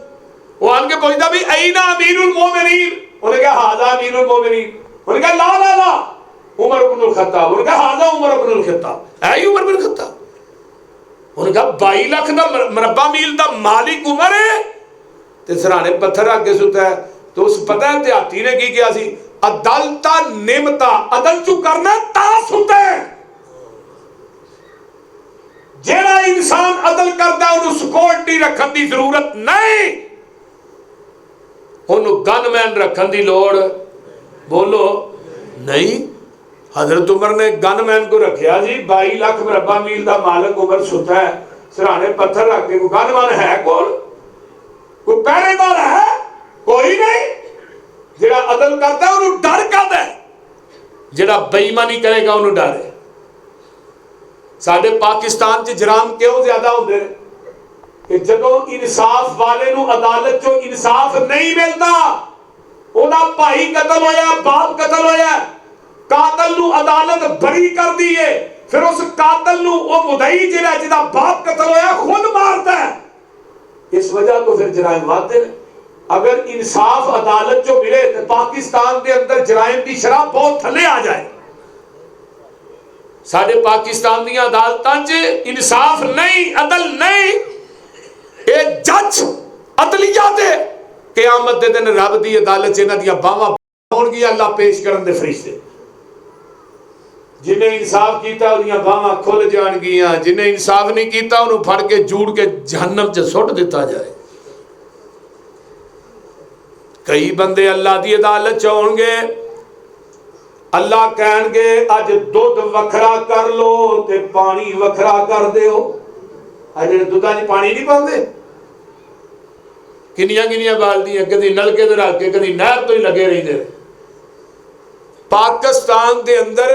वो आन के पूछता भी ऐना अमीरुल मोमिनीन? उन्हें कहा हाजा अमीरुल मोमिनीन। उन्हें कहा ला ला ला उमर इब्नुल खत्ताब। उन्होंने कहा हाजा उमर इब्नुल खत्ताब, है ही उमर बिन खत्ताब। उन्होंने कहा 22 लाख का मरबा मील का मालिक उमर है ते सराने पत्थर आगे सुता है। तो उस पता है देहाती ने की किया सी, अदालता नियमता अदल चू करना ता सुता है। जेड़ा इंसान अदल करता उन्हें सिक्योरिटी रखने की जरूरत नहीं, उन्हें गनमैन रखने की लोड़ बोलो नहीं। हजरत उमर ने गनमैन को रखा जी, 22 लाख मरबा मील का मालिक उमर सुता है, सराने पत्थर रख के। कोई गनमैन है कौन? कोई पहरेदार है? कोई नहीं। जेड़ा अदल करता है उन्हें डर करता है, जेड़ा बेईमानी करेगा उन्हें डर है। साडे पाकिस्तान च जराम क्यों ज्यादा होंदे ने कि जदों इंसाफ वाले नूं अदालत चों इंसाफ नहीं मिलता, ओदा भाई कतल होया, बाप कतल होया, कातल नूं अदालत बरी कर दी है, फिर उस कातल नूं ओ मुदई जिहड़ा जिहदा बाप कतल होया खुद मारता है। इस वजह तो फिर जराइम वाधे ने। अगर इंसाफ अदालत चों मिले तो पाकिस्तान के अंदर जराइम की शरह बहुत थले आ जाए। साडे पाकिस्तान दी अदालतां च इंसाफ नहीं, अदल नहीं। ये जज अदलिया दे क़यामत दे दिन रब दी अदालत च इन्हां दीयां बाहां होणगी, अल्लाह पेश करन दे फरिश्ते। जिन्हें इंसाफ किया उहदियां बाहां खुल जाणगियां, जिन्हें इंसाफ नहीं किया उन्होंने फड़ के जूड़ के जहन्नम च सुट दिता जाए। कई बंदे अल्लाह की अदालत च होणगे, अल्लाह कहणगे अज दुध वखरा कर लो ते पानी वखरा कर दिओ। अज दुधा च पानी नहीं पाते, किनियां किनियां बाल्टियां कदी नलके ते रख के कदी नहर तो ही लगे रहिंदे। पाकिस्तान के अंदर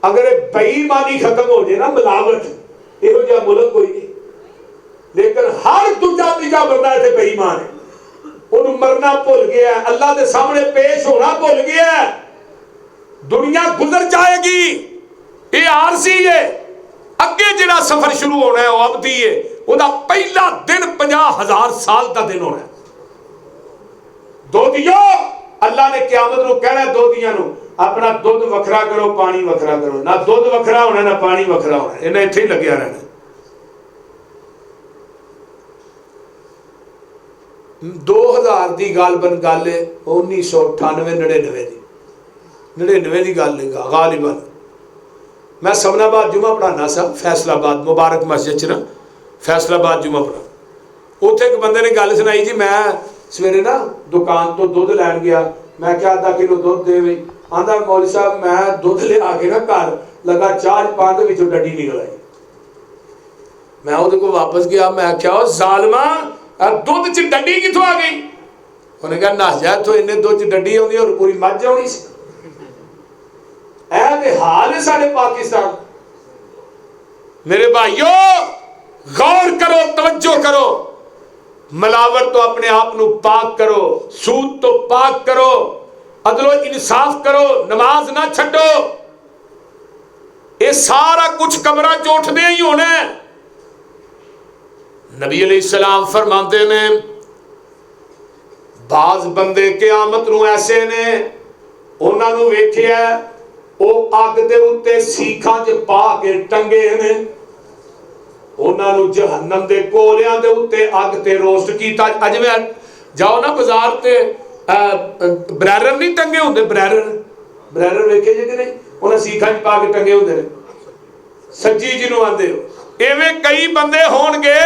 अगर बेईमानी खत्म हो जाए ना, मिलावट, इहो जिहा मुल्क कोई नहीं। लेकिन हर दूजा तीजा बंदा इत्थे बेईमान है, उन्हें मरना भुल गया, अल्लाह के सामने पेश होना भुल गया। दुनिया गुजर जाएगी, ये आरसी है। अगे जिहड़ा सफर शुरू होना है वह अवधी है, उसका पहला दिन 50,000 साल का दिन होना है। दोधियो अल्लाह ने क़यामत नूं कहना, दोधियां नूं अपना दुध वखरा करो, पानी वखरा करो। ना दुध वखरा होना ना पानी वखरा होना, इन्हें इत्थे ही लग्या रहना। 2000 की गालबन गल है, 1998-99 की 99 की गल है गालिबन। मैं समनाबाद जुमा पढ़ाना सा, फैसलाबाद मुबारक मस्जिद च ना, फैसलाबाद जुमा पढ़ा। उत्थे एक बंदे ने गल सुनाई जी, मैं सवेरे ना दुकान तो दुध लैन गया, मैं क्या आधा किलो दुध दे बई। आंदा मौलवी साहब मैं दुध लिया के ना घर लगा चार पान के विचों डड्डी निकल आई। मैं उहदे को वापस गया, मैं क्या जालमा दुध च डड्डी किथों आ गई? उन्हें कहा नस जा इत्थों, इन्ने दुध च डड्डी आउंदी और पूरी मझ आउणी सी। ऐ ते हाल है साडे पाकिस्तान। मेरे भाइयों गौर करो, तवज्जो करो। मिलावट तो अपने आप नू पाक करो, सूद तो पाक करो, अदलो इंसाफ करो, नमाज ना छड्डो। ये सारा कुछ कब्रां च उठदे ही होना है। नबी अलैहिस्सलाम फरमाते ने बाज बंदे क़यामत नूं ऐसे ने, उन्हां नूं वेखिया ਉਹ ਅੱਗ ਦੇ ਉੱਤੇ ਸੀਖਾਂ 'ਚ ਪਾ ਕੇ ਟੰਗੇ ਨੇ, ਉਹਨਾਂ ਨੂੰ ਜਹੰਨਮ ਦੇ ਕੋਲਿਆਂ ਦੇ ਉੱਤੇ ਅੱਗ ਤੇ ਰੋਸਟ ਕੀਤਾ। ਅੱਜ ਮੈਂ ਜਾਓ ਨਾ ਬਾਜ਼ਾਰ ਤੇ ਬਰੈਰਰ ਨਹੀਂ ਟੰਗੇ ਹੁੰਦੇ, ਬਰੈਰਰ ਵੇਖੇ ਜੇ ਕਿ ਨਹੀਂ, ਉਹਨਾਂ ਸੀਖਾਂ 'ਚ ਪਾ ਕੇ ਟੰਗੇ ਹੁੰਦੇ ਨੇ, ਸੱਜੀ ਜਿਹਨੂੰ ਆਂਦੇ ਹੋ। ਐਵੇਂ ਕਈ ਬੰਦੇ ਹੋਣਗੇ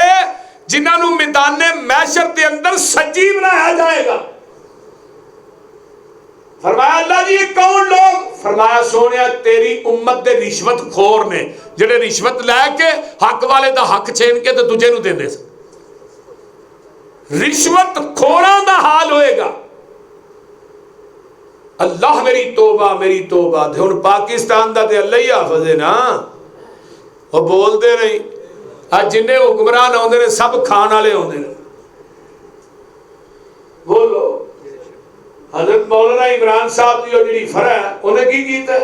ਜਿਨ੍ਹਾਂ ਨੂੰ ਮੈਦਾਨੇ ਮੈਸ਼ਰ ਦੇ ਅੰਦਰ ਸੱਜੀ ਬਣਾਇਆ ਜਾਏਗਾ। फरमाया अल्लाह जी ये कौन लोग? फरमाया सोने तेरी उम्मत दे रिश्वत खोर ने, जेडे रिश्वत लैके हक वाले दा हक छीन के ते दूजे नूं देंदे सन। रिश्वत खोरां दा हाल होएगा। अल्लाह मेरी तौबा, मेरी तौबा। हुण पाकिस्तान दा ते अल्लाह ही हाफिज है ना, वो बोलते नहीं। अज जिन्ने हुक्मरान आउंदे ने सब खाण वाले आउंदे ने। बोलो हजरत मौलाना इमरान साहब की जी फर है, उन्हें की किया?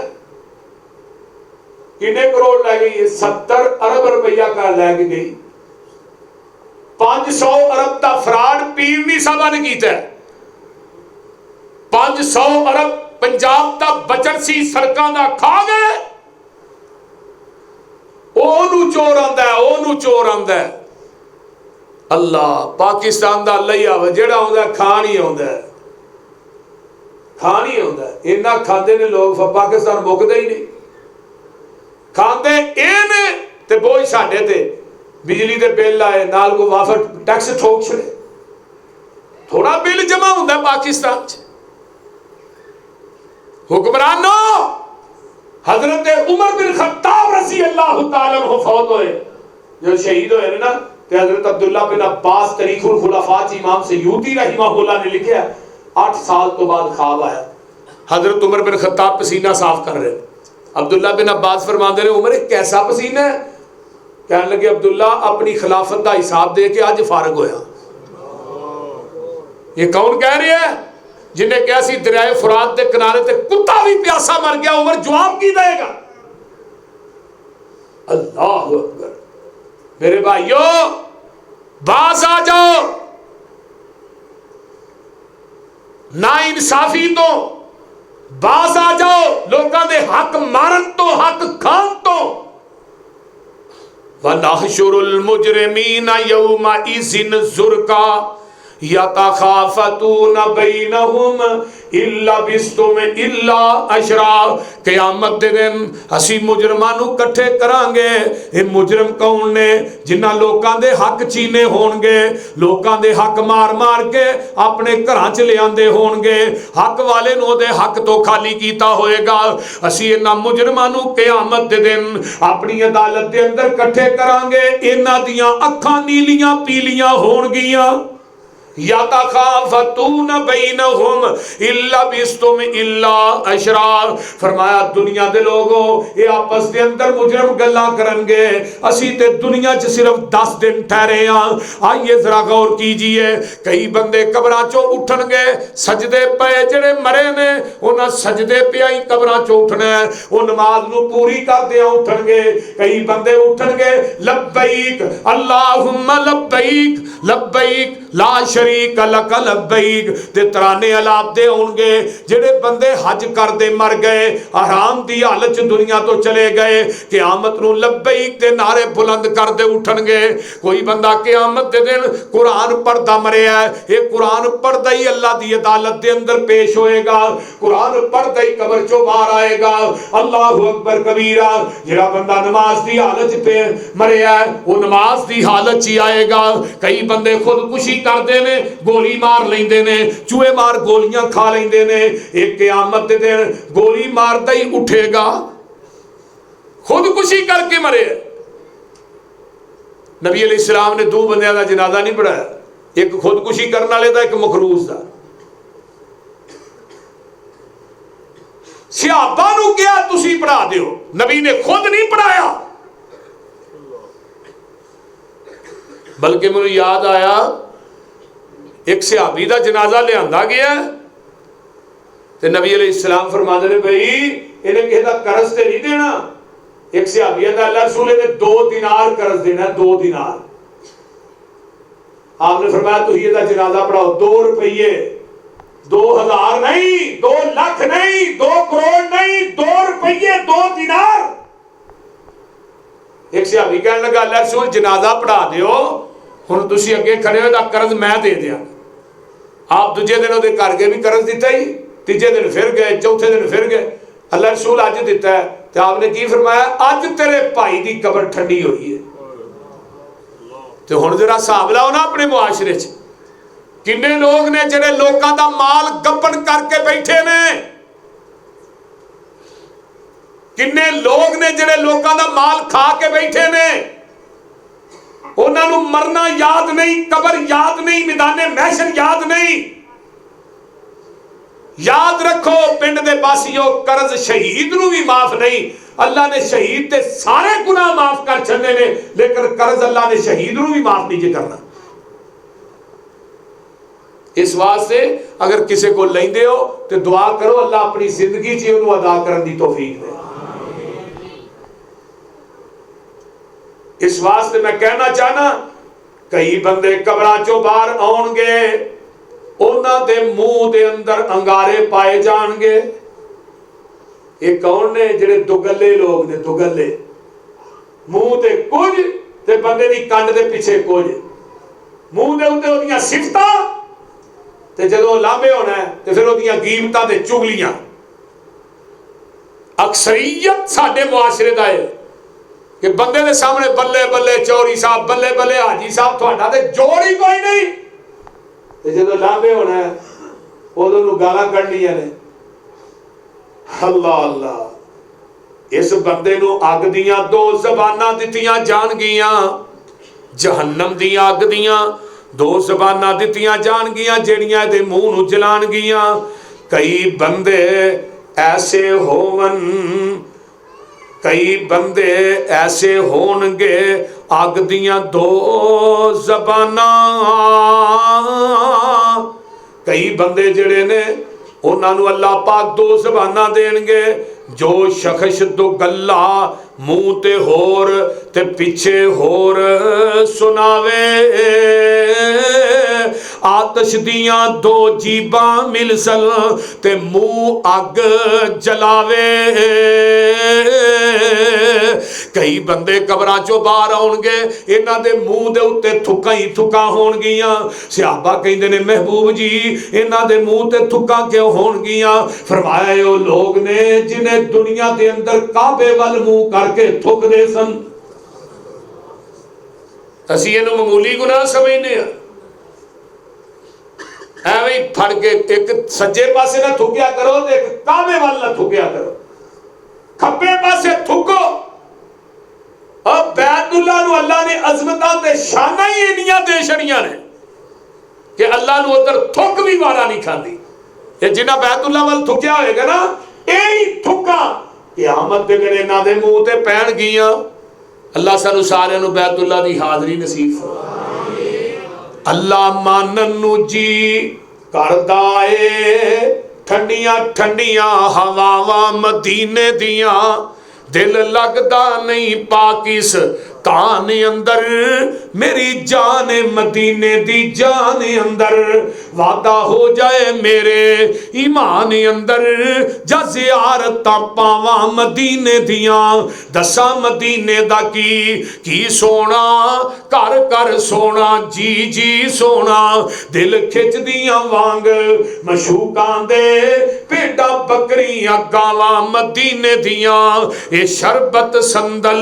किन्ने करोड़ लै गई है? 70 अरब रुपया का लैके गई। 500 अरब का फ्रॉड पीरनी साहबा ने किया। 500 अरब पंजाब का बजट सी सड़कों का खा गए, ओनू चोर आंदा है, ओनू चोर आंदा है। अल्लाह पाकिस्तान का लिया वा जेड़ा आंदा खान ही आंदा है, खान ही आंदा है। इन्ना खाते ने लोग, पाकिस्तान मुकदा ही नहीं। खाते ये ने ते बोझ साडे ते, बिजली के बिल आए नाल को वाफर टैक्स ठोक छड़े, थोड़ा बिल जमा होंदा पाकिस्तान च। हुक्मरानों, हजरत उमर बिन खत्ताब रज़ी अल्लाह तआला अन्हु फौत होए, जो शहीद होए ना, ते हजरत अब्दुल्ला बिन अब्बास तरीकुल खुलफा च इमाम सयूती रहमहुल्लाह ने लिखा, 8 साल तो बाद ख्वाब आया, हजरत उमर बिन खत्ताब पसीना साफ कर रहे। अब्दुल्ला बिन अब्बास फरमाते ने, उमर कैसा पसीना है? कहने लगे अब्दुल्ला, अपनी खिलाफत का हिसाब दे के अज फारग होया। ये कौन कह रहा है? जिन्हें कहा सी दरियाए फुरात के किनारे ते कुत्ता भी प्यासा मर गया, उमर जवाब की देगा? अल्लाह अकबर। मेरे भाइयों, बाज आ जाओ, ना इंसाफी तो बाज आ जाओ, लोगों के हक मारन तो, हक खान तो। वनहशुरुल मुजरिमीना यौमा इज़िन ज़ुरका यतखाफतून बैनहुम इल्ला बिस्तुम इल्ला अशरा। क़यामत दे दिन असी मुजरमां नूं इकट्ठे करांगे। ये मुजरम कौन ने? जिन्हां लोकां दे हक चीने होणगे, लोकां दे हक मार मार के अपने घरां च लिआंदे होणगे, हक वाले नूं ओहदे हक तो खाली कीता होएगा। असी इन्हां मुजरमां नूं क़यामत दे दिन अपनी अदालत दे अंदर इकट्ठे करांगे। इन्हां दियां अखां नीलियां पीलियां होणगियां। यतखाफतून बैनहुम इल्ला बिस्तुम इल्ला अशरार। फरमाया दुनिया दे लोगों, ये आपस दे अंदर मुजरम गल्लां करनगे, असी ते दुनिया च सिर्फ 10 दिन ठहरे हां। आइए जरा गौर कीजिए, कई बंदे कब्रां चों उठणगे, सजदे पे जेड़े मरे ने उन्हां सजदे पिया ही कब्रां चों उठना है, वो नमाज नूं पूरी करदे उठणगे। कई बंदे उठणगे लब्बैक अल्लाहुम्मा लब्बैक लब्बैक ला शरीक लक लब्बैक ते तराने अलापदे होंगे। जेड़े बंदे हज करदे मर गए, हराम दी हालत च दुनिया तो चले गए, क़यामत नूं लब्बैक दे नारे बुलंद करदे उठणगे। कोई बंदा क़यामत दे दिन कुरान पढ़दा मरिया है, ये कुरान पढ़दा ही अल्लाह दी अदालत दे अंदर पेश होएगा, कुरान पढ़दा ही कब्र चों बाहर आएगा। अल्लाहु अकबर कबीरा। जेड़ा बंदा नमाज दी हालत पे मरिया है, वो नमाज दी हालत च ही आएगा। कई बंदे खुदकुशी करते ने, गोली मार लेंदे ने, चूहे मार गोलियां खा लेंदे ने। एक क़यामत दे दिन गोली मारदा ही उठेगा, खुदकुशी करके मरे। नबी अलैहिस्सलाम ने 2 बंदियां का जनाजा नहीं पढ़ाया, एक खुदकुशी करने वाले का, एक मखरूज का। सहाबा नूं कहा तुसी पढ़ा दिओ, नबी ने खुद नहीं पढ़ाया। बल्कि मैनूं याद आया, एक सहाबी का जनाजा लिया गया ते नबी अलैहिस्सलाम फरमाते ने, भाई इन्हें किसी का कर्ज ते नहीं देना। एक सहाबी का अल्लाह रसूल ने 2 दिनार कर्ज देना, 2 दिनार। आपने फरमाया तुम इसका जनाजा पढ़ाओ, 2 रुपये, 2000 नहीं, 2 लाख नहीं, 2 करोड़ नहीं, 2 रुपये, 2 दिनार। एक सहाबी कहने लगा, अल्लाह रसूल जनाजा पढ़ा दिओ, हुण तुसीं अगे खड़े हो, कर्ज मैं दे दिया। आप दूजे दिन उहदे घर गए भी कर्ज दिता ही, तीजे दिन फिर गए, चौथे दिन फिर गए। अल्लाह रसूल अज दिता है, तो आपने की फरमाया, अज तेरे भाई की कब्र ठंडी हुई है। तो हुण जरा हिसाब लाओ ना अपने मुआशरे च, किन्ने लोग ने जिहड़े लोकां दा माल गप्पन करके बैठे ने, किन्ने लोग ने जिहड़े लोकां दा माल खा के बैठे ने। उन्होंने मरना याद नहीं, कबर याद नहीं, मैदाने महशर याद नहीं। याद रखो पिंड दे बासियों, कर्ज शहीद नूं भी माफ नहीं। अल्लाह ने शहीद के सारे गुनाह माफ कर छड़ने ने, लेकिन कर्ज अल्लाह ने शहीद नूं भी माफ नहीं करना। इस वास्ते अगर किसी को लेंदे हो तो दुआ करो, अल्लाह अपनी जिंदगी च उन्होंने अदा करने की तौफीक दे। इस वास्ते मैं कहना चाहना, कई बंदे कब्रां चों बाहर आउणगे, उन्हां दे मुंह दे अंदर अंगारे पाए जाणगे, ये कौन ने जिहड़े दुगले लोग ने? दुगले मूँह ते कुछ ते बंदे दी कंड दे पिछे कुछ, मूँह दे उत्ते ओदियां सिफतां ते जदों लांभे होना है ते फिर ओदियां गीबतां ते चुगलियां। अक्सरीयत साडे मुआशरे दा है कि बंदे दे सामने बल्ले बल्ले चौरी साहब, बल्ले बल्ले हाजी साहब, तुहाडा ते जोड़ ही कोई नहीं, ते जदों लांभे होना है उदों नूं गालां कढणियां ने। अल्लाह अल्लाह। इस बंदे नूं अग दियां 2 ज़बानां दित्तियां जाणगियां, जहन्नम दी अग दियां 2 ज़बानां दित्तियां जाणगियां जिहड़ियां इहदे मूँह नूं जलाणगियां। कई बंदे ऐसे होवन, कई बंदे ऐसे होणगे अग दियां 2 ज़बानां। कई बंदे जिहड़े ने उन्हां नूं अल्लाह पाक 2 ज़बानां देणगे। जो शख्स दुगला मूँह ते होर ते पिछे होर सुनावे, आतश दियां 2 जीबां मिलसल ते मुँह अग जलावे। कई बंदे कबरां चों बाहर आउणगे, इन्हां दे मूँह दे उत्ते थुक्कां ही थुक्कां होणगियां। सहाबा कहंदे ने महबूब जी इन्हां दे मूँह ते थुक्कां क्यों होणगियां? फरमाया ओ लोग ने जिन्हें दुनिया दे अंदर काबे वल मुँह करके थुकदे सन। असीं इहनूं मामूली गुनाह समझने आ। एवें फड़ के एक सज्जे पासे ना थुकिया करो ते एक काबे वल ना थुकिया करो, खब्बे पासे थुको। अब बैतुल्लाह नूं अल्लाह ने अज़मतां ते शानां ही इन्नियां दे छड़ियां ने कि अल्लाह नूं उधर थुक भी वारा नहीं खांदी। ये जिन्हां बैतुल्लाह वल थुकिया होएगा ना, यही थुका क़यामत दे दिन इन्हां दे मूँह ते पैणगियां। अल्लाह सानू सारिआं नूं बैतुल्लाह दी हाज़री नसीब फरमावे। अल्लाह मानन नूं जी करदा ए, ठंडियां ठंडियां हवावां मदीने दियां, दिल लगदा नहीं पाकिस्तान अंदर, मेरी जान मदीने दी जान अंदर। वादा हो जाए मेरे ईमान अंदर, जा ज़ियारतां पावां मदीने दियां। दसा मदीने दा की सोना, कर कर सोना, जी जी सोना। दिल खिचदियां वांग मशूकां दे, भेडां बकरियां गावां मदीने दियां। ए शरबत संदल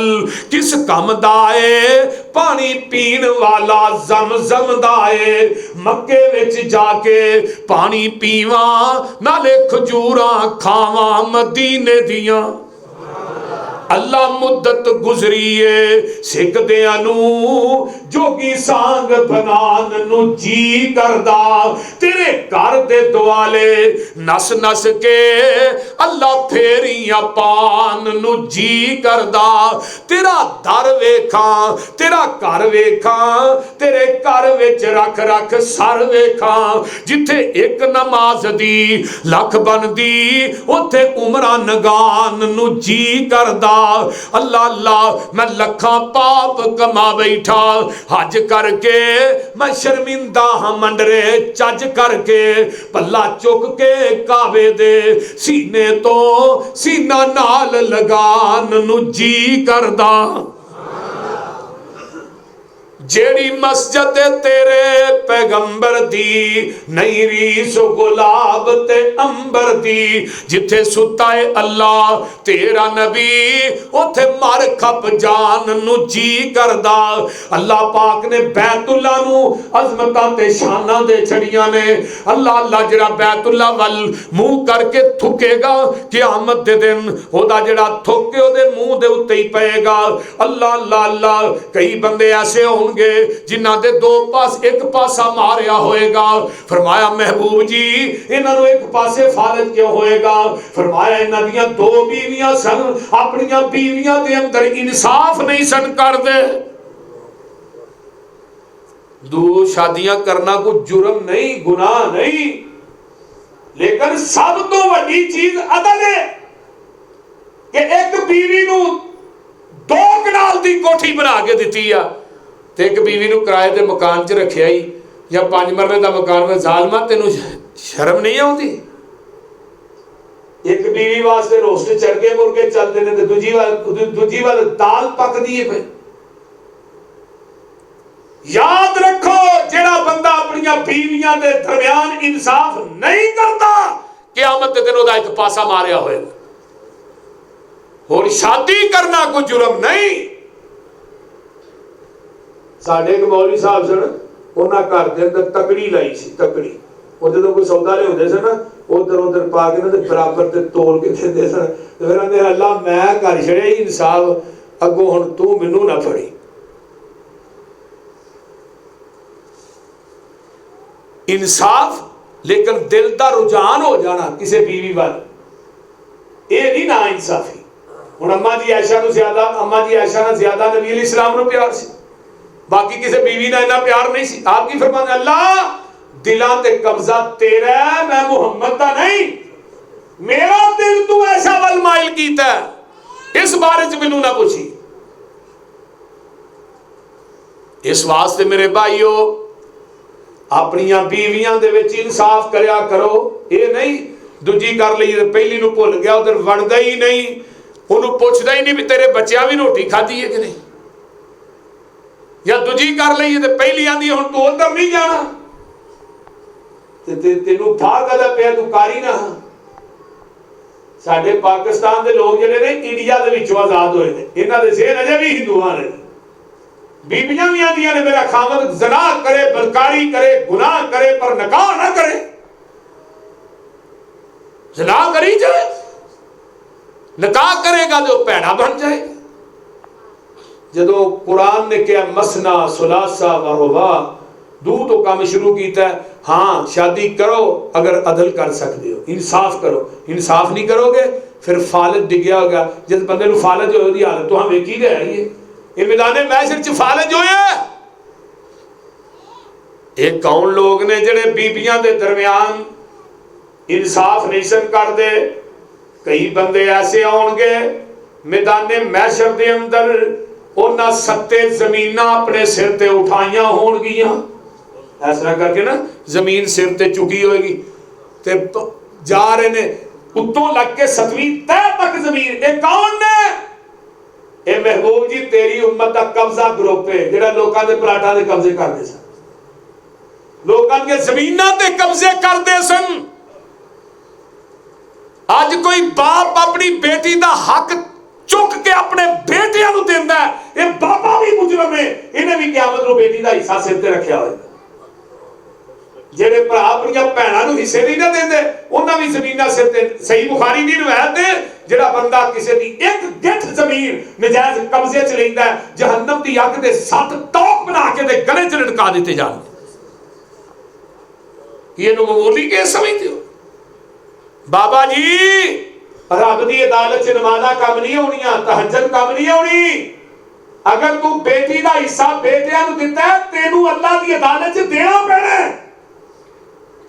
किस कम दा ए, पानी पीण वाला ज़म दा ए। मक्के विच जाके पानी पीवा, नाले खजूरां खावा मदीने दियां। अल्लाह मुद्दत गुजरीए सिकदियां नूं, जोगी सांग बनान नूं जी करदा। तेरे घर दे दुआले नस नस के अल्लाह फेरियां पान नूं जी करदा। तेरा दर वेखां, तेरा घर वेखां, तेरे घर विच रख रख सर वेखां। जिथे एक नमाज दी लख बनदी, उथे उमरां नगान नूं जी करदा। अल्लाह अल्लाह मैं लखां पाप कमा बैठा, हज करके मैं शर्मिंदा हाँ मंडरे चज करके। पल्ला चुक के काबे दे सीने तो सीना नाल लगान नूं जी करदा। जेड़ी मस्जिद तेरे पैगंबर दी, नहीं रीस गुलाब ते अंबर दी। जिथे सुता है अल्लाह तेरा नबी, उथे मर खप जान नूं जी करदा। अल्लाह पाक ने बैतुल्लाह नूं अज़मतां ते शानां दे छड़ियां ने। अल्लाह अल्लाह जिहड़ा बैतुल्लाह वल मुंह करके थुकेगा, क़यामत दे दिन ओदा जिहड़ा थुक के ओदे मुंह दे उत्ते ही पएगा। अल्लाह अल्लाह अल्लाह। कई बंदे ऐसे होंगे जिन्हां दे 2 पास, एक पासा मारिया होएगा। फरमाया महबूब जी इन्हां नूं एक पासे फालज क्यों होएगा? फरमाया इन्हां दियां 2 बीवियां सन, अपनियां बीवियां दे अंदर इंसाफ नहीं सन करदे। 2 शादियां करना कोई जुर्म नहीं, गुनाह नहीं, लेकिन सब तो वड्डी चीज अदल है कि एक बीवी नूं 2 कनाल दी कोठी बना के दित्ती आ, ते एक बीवी नूं किराए दे मकान च रखिया ही, या 5 मरले दा मकान में। ज़ालमा तेनू शर्म नहीं आउंदी? एक बीवी वास्ते रोस्ट चरगे मुर्गे चलते हैं तो दूजी वाल दाल पकदी है भाई। याद रखो जेड़ा बंदा अपनी बीवियां दे दरम्यान इंसाफ नहीं करता क़यामत के दिन ओदा एक पासा मारिया होएगा। और शादी करना कोई जुर्म नहीं। साडे एक मौलवी साहब सन, उन्हां घर दे अंदर तकड़ी लाई सी, तकड़ी वो जो कोई सौदा लियाउंदे सन ना उधर उधर पा के ना बराबर ते तोल के देंदे सन। फिर आंदे अल्लाह मैं कर छड़िया ही इंसाफ, अगों हुण तू मैनू ना फड़ी। इंसाफ लेकिन दिल का रुझान हो जाना किसी बीवी वाल, ये नहीं ना इंसाफी। हुण अम्मा जी आयशा नूं ज्यादा, अम्मा जी आयशा नाल ज्यादा नबी अलैहि सलाम नूं प्यार सी, बाकी किसी बीवी नाल इन्ना प्यार नहीं सी। आप की फरमाते अल्लाह दिलां ते कब्जा तेरा है, मैं मुहम्मद दा नहीं। मेरा दिल तू ऐसा वल माइल कीता है, इस बारे च मैनू ना पूछी। इस वास्ते मेरे भाईओ अपनियां बीवियां दे विच इंसाफ करया करो। ये नहीं दूजी कर ली तो पहली नूं भुल गया, उधर वड़दा ही नहीं, उन्होंने पुछदा ही नहीं भी तेरे बच्चियां भी रोटी खाधी है कि नहीं। या दूजी कर ली तो पहली आंदी हुण तू उधर नहीं जाना, तेनू था कदा पिया तू कारी ना। साडे पाकिस्तान दे लोग जिहड़े ने इंडिया दे विचों आजाद होए ने, इन्हां दे ज़हन अजे भी हिंदुआं ने। बीबियां भी आंदियां ने मेरा खामद ज़ना करे, बलकारी करे, गुनाह करे पर निकाह ना करे। ज़ना करी जाए, निकाह करेगा तो भैड़ा बन जाएगा। जदों कुरान ने कहा मसना सुलासा व रुबा, दू तो काम शुरू किया। हाँ शादी करो अगर अदल कर सकते हो, इंसाफ करो। इंसाफ नहीं करोगे फिर फालज डिग्या होगा। जिस बंदे नूं फालज होए दी हालत तो हम वेखी दे आई है। ये मैदाने मैशर च फालज होया। ये कौन लोग ने जिहड़े बीबियां दे दरम्यान इंसाफ नहीं सन करदे। कई बंदे ऐसे आउणगे मैदाने मैशर दे अंदर, उन्हां सत्ते जमीनां अपने सिर ते उठाइयां होणगियां। इस तरह करके ना जमीन सिर ते चुकी होएगी ते जा रहे ने उत्तों लग के 7वीं तह तक जमीन। ये कौन ने? ये महबूब जी तेरी उम्मत का कब्जा ग्रुप है जिहड़ा लोकां दे प्लाटां दे कब्जे करदे सन, लोकां दी जमीनां ते कब्जे करदे सन। अज कोई बाप अपनी बेटी दा हक चुक के अपने बेटियां नूं दिंदा है, ये बाबा भी मुजरम है। इन्हें भी क़यामत नूं बेटी दा हिस्सा सिर ते रखिया होएगा। जेड़े भरा अपनियां भैणां नूं हिस्से नहीं ना देंदे, उन्हां भी ज़मीनां सिर ते। सही बुखारी दी रिवायत है जेड़ा बंदा किसी दी एक गिठ जमीन नजायज कब्जे च लैंदा है, जहन्नम दी अग दे 7 तोप बना के दे गले च लटका दिते जाणगे। ये नूं मामूली केस समझदे हो? बाबा जी रब दी अदालत च नमाज़ां कम नहीं होणियां, तहज्जुद कम नहीं होनी। अगर तू बेटी दा हिस्सा बेटियां नूं दिता है, तेनू अल्लाह दी अदालत च देना पैना है,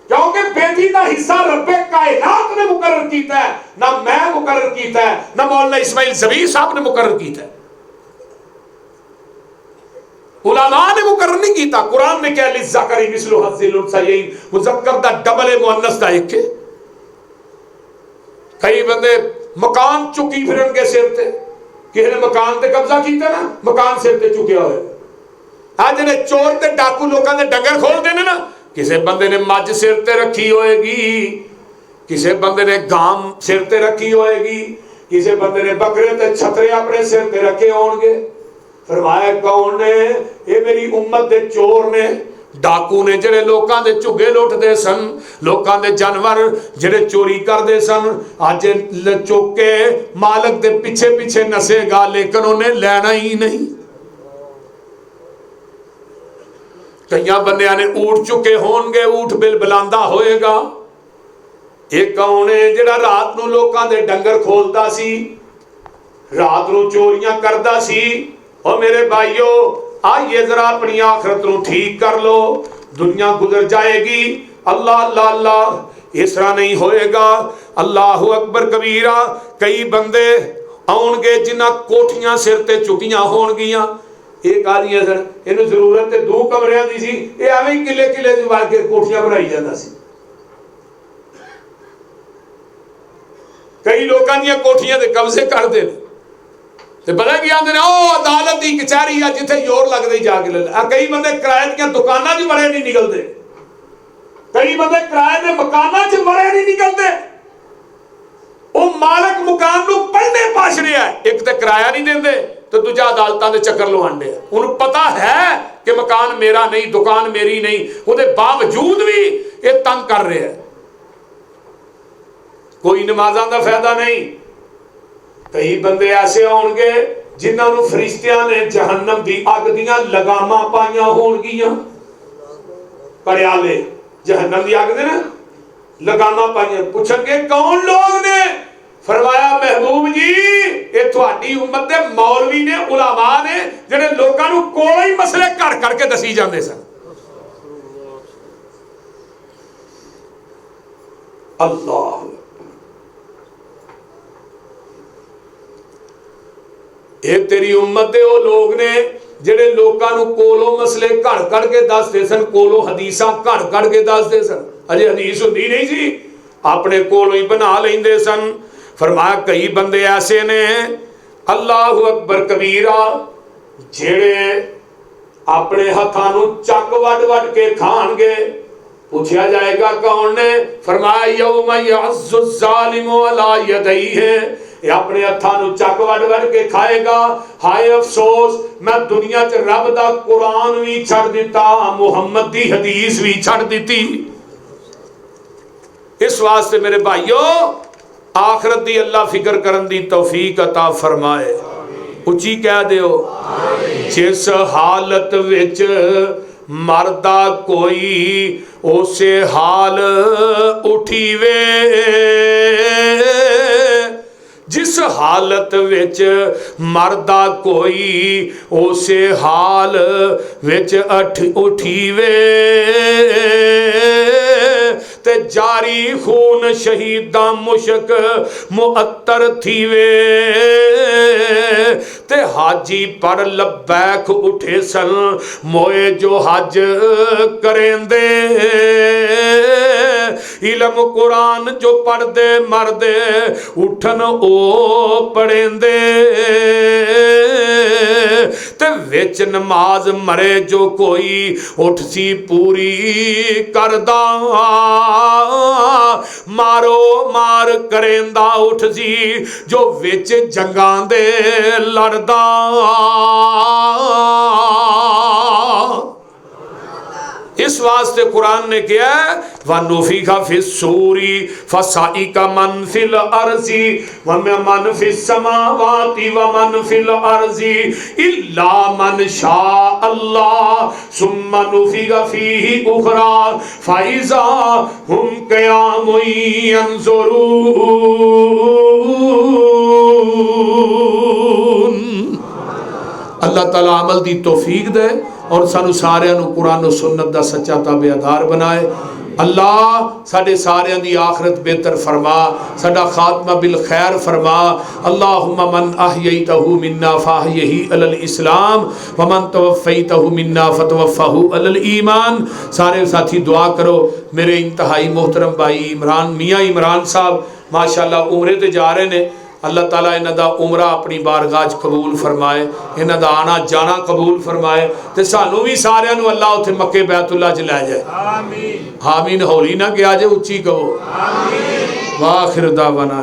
क्योंकि बेटी का हिस्सा रब्बे कायनात ने मुकर्रर किया है। ना मैं मुकर्रर किया है, ना मौलाना इस्माइल ज़बीर साहब ने मुकर्रर किया है, उलमा ने मुकर्रर नहीं किया। कुरान ने क्या लिज़्ज़करी मिस्लु हज़्ज़िल उन्सयैन, मुज़क्कर दा डबल है, मुअन्नस दा एक है। कई बंदे मकान चुकी फिरनगे सिर ते, किसी ने मकान ते कब्जा किया ना, मकान सिर ते चुकिया होए। आज जिहड़े चोर ते डाकू लोकां दे डंगर खोलदे ने ना, किसी बंदे ने मज सिर ते रखी होएगी, किसी बंदे ने गाम सिर ते रखी होएगी, किसी बंदे ने बकरे ते छतरे अपने सिर ते रखे होणगे। फरमाया कौन ने? ये मेरी उम्मत दे चोर ने, डाकू ने, जेड़े लोकां दे झुग्गे लुटदे सन, लोकां दे जानवर जेड़े चोरी करदे सन। अज चुक के मालक दे पिछे पिछे नसेगा, लेकिन उन्हें लेना ही नहीं। कई बंदियां ने ऊठ चुके होणगे, ऊठ बिल बुलांदा होएगा। एक कौन है जेड़ा रात नूं लोकां दे डंगर खोलदा सी, रात नूं चोरियां करदा सी। और मेरे भाइयों आइए जरा अपनी आखरत नूं ठीक कर लो, दुनिया गुजर जाएगी। अल्लाह अल्लाह अल्लाह इस तरह नहीं होएगा। अल्लाहु अकबर कबीरा। कई बंदे आउणगे जिन्हां कोठियां सिर ते चुकियां होणगियां। एक आदमी सर, इन्हूं जरूरत ते 2 कमरियां दी सी, ये एवें किले किले च वड़ के कोठियां बनाई जांदा सी। कई लोगों दी कोठियां दे कब्जे करते हैं ते पता की आंदे ने ओ अदालत की कचहरी आ जिथे जोर लगदे जाके ले ला। कई बंदे किराए दी दुकानां च बड़े नहीं निकलते, कई बंदे किराए दे मकानां च बड़े नहीं निकलते। वो मालक मकान नूं पढ़ने पाछ रहा है, एक तो किराया नहीं देंदे तो दूजा अदालतां दे चक्कर लवांदे। उन्हें पता है कि मकान मेरा नहीं, दुकान मेरी नहीं, उहदे बावजूद भी ये तंग कर रहे हैं। कोई नमाज़ां दा फायदा नहीं। कई बंदे ऐसे होंगे जिन्होंने फरिश्तियां ने जहन्नम की अग दियां लगामां पाइयां होणगियां। पड़ियाले जहन्नम की अग दे ना लगामां पाइयां। पूछणगे कौन लोग ने? फरमाया महबूब जी ये तुहाडी उम्मत दे मौलवी ने, उलमा ने, जिहड़े लोकां नूं कोलों ही मसले घर करके दसी जांदे सन। अल्लाह ये तेरी उम्मत दे वो लोग ने जिहड़े लोकां नूं कोलों मसले घर कढ़ के दसदे सन, कोलों हदीसां घर कढ़ के दसदे सन। अजे हदीस हुंदी नहीं सी, अपने कोलों ही बना लैंदे सन। फरमाया कई बंदे ऐसे ने अल्लाहु अकबर कबीरा जिहड़े अपने हत्थां नूं चक वड वड के खाणगे। पूछा जाएगा कौन ने? फरमाया यौम यअज़्ज़ु ज़ालिमु अला यदैहि, अपने हत्थां नूं चक वड वड के खाएगा। हाय अफसोस मैं दुनिया च रब दा कुरान भी छड़ दिता, मुहम्मद दी हदीस भी छड़ दिती। इस वास्ते मेरे भाइयों आखिरत दी अल्लाह फिक्र करन दी तौफीक अता फरमाए। उची कह दियो जिस हालत विच मरदा कोई उसे हाल उठीवे, जिस हालत विच मरदा कोई उसे हाल विच उठीवे, ते जारी खून शहीदा मुशक मुअत्तर थीवे, ते हाजी पर लब्बैक उठे सन मोए जो हज करेंदे। इलम कुरान जो पढ़दे मरदे उठन ओ पढ़ेंदे, ते विच नमाज मरे जो कोई उठ सी पूरी करदा, मारो मार करेंदा उठ सी जो विच जंगां दे लड़दा। इस वास्ते कुरान ने किया वनुफिखा फिस्सूरी फसाइका मन फिल अर्जी व मन फिस समावाति व मन फिल अर्जी इल्ला मन शा अल्लाह सुम्मा नुफिखा फीही उखरा फाइजा हुम क़यामुन यंजुरून। अल्लाह ताला अमल दी तौफीक दे और सानू सारियां नू कुरान और सुन्नत दा सच्चा ताबेदार बनाए। अल्लाह साडे सारियां दी आखिरत बेहतर फरमा, साडा खात्मा बिल खैर फरमा। अल्लाहुम्मा मन अहयैतहु मिन्ना फअहयिही अलल इस्लाम व मन तवफ़्फ़ैतहु मिन्ना फतवफ़्फ़हु अलल ईमान। सारे साथी दुआ करो। मेरे इंतहाई मोहतरम भाई इमरान मियाँ इमरान साहब माशाअल्लाह उम्रे ते जा रहे ने। अल्लाह ताला इन्हां दा उमरा अपनी बारगाह कबूल फरमाए, इन्हां दा आना जाना कबूल फरमाए, ते सानू भी सारियां नू अल्लाह उत्थे मक्के बैतुल्ला च लै जाए। आमीन आमीन। हौली ना गया जे उच्ची कहो आमीन। वाखिर दावाना।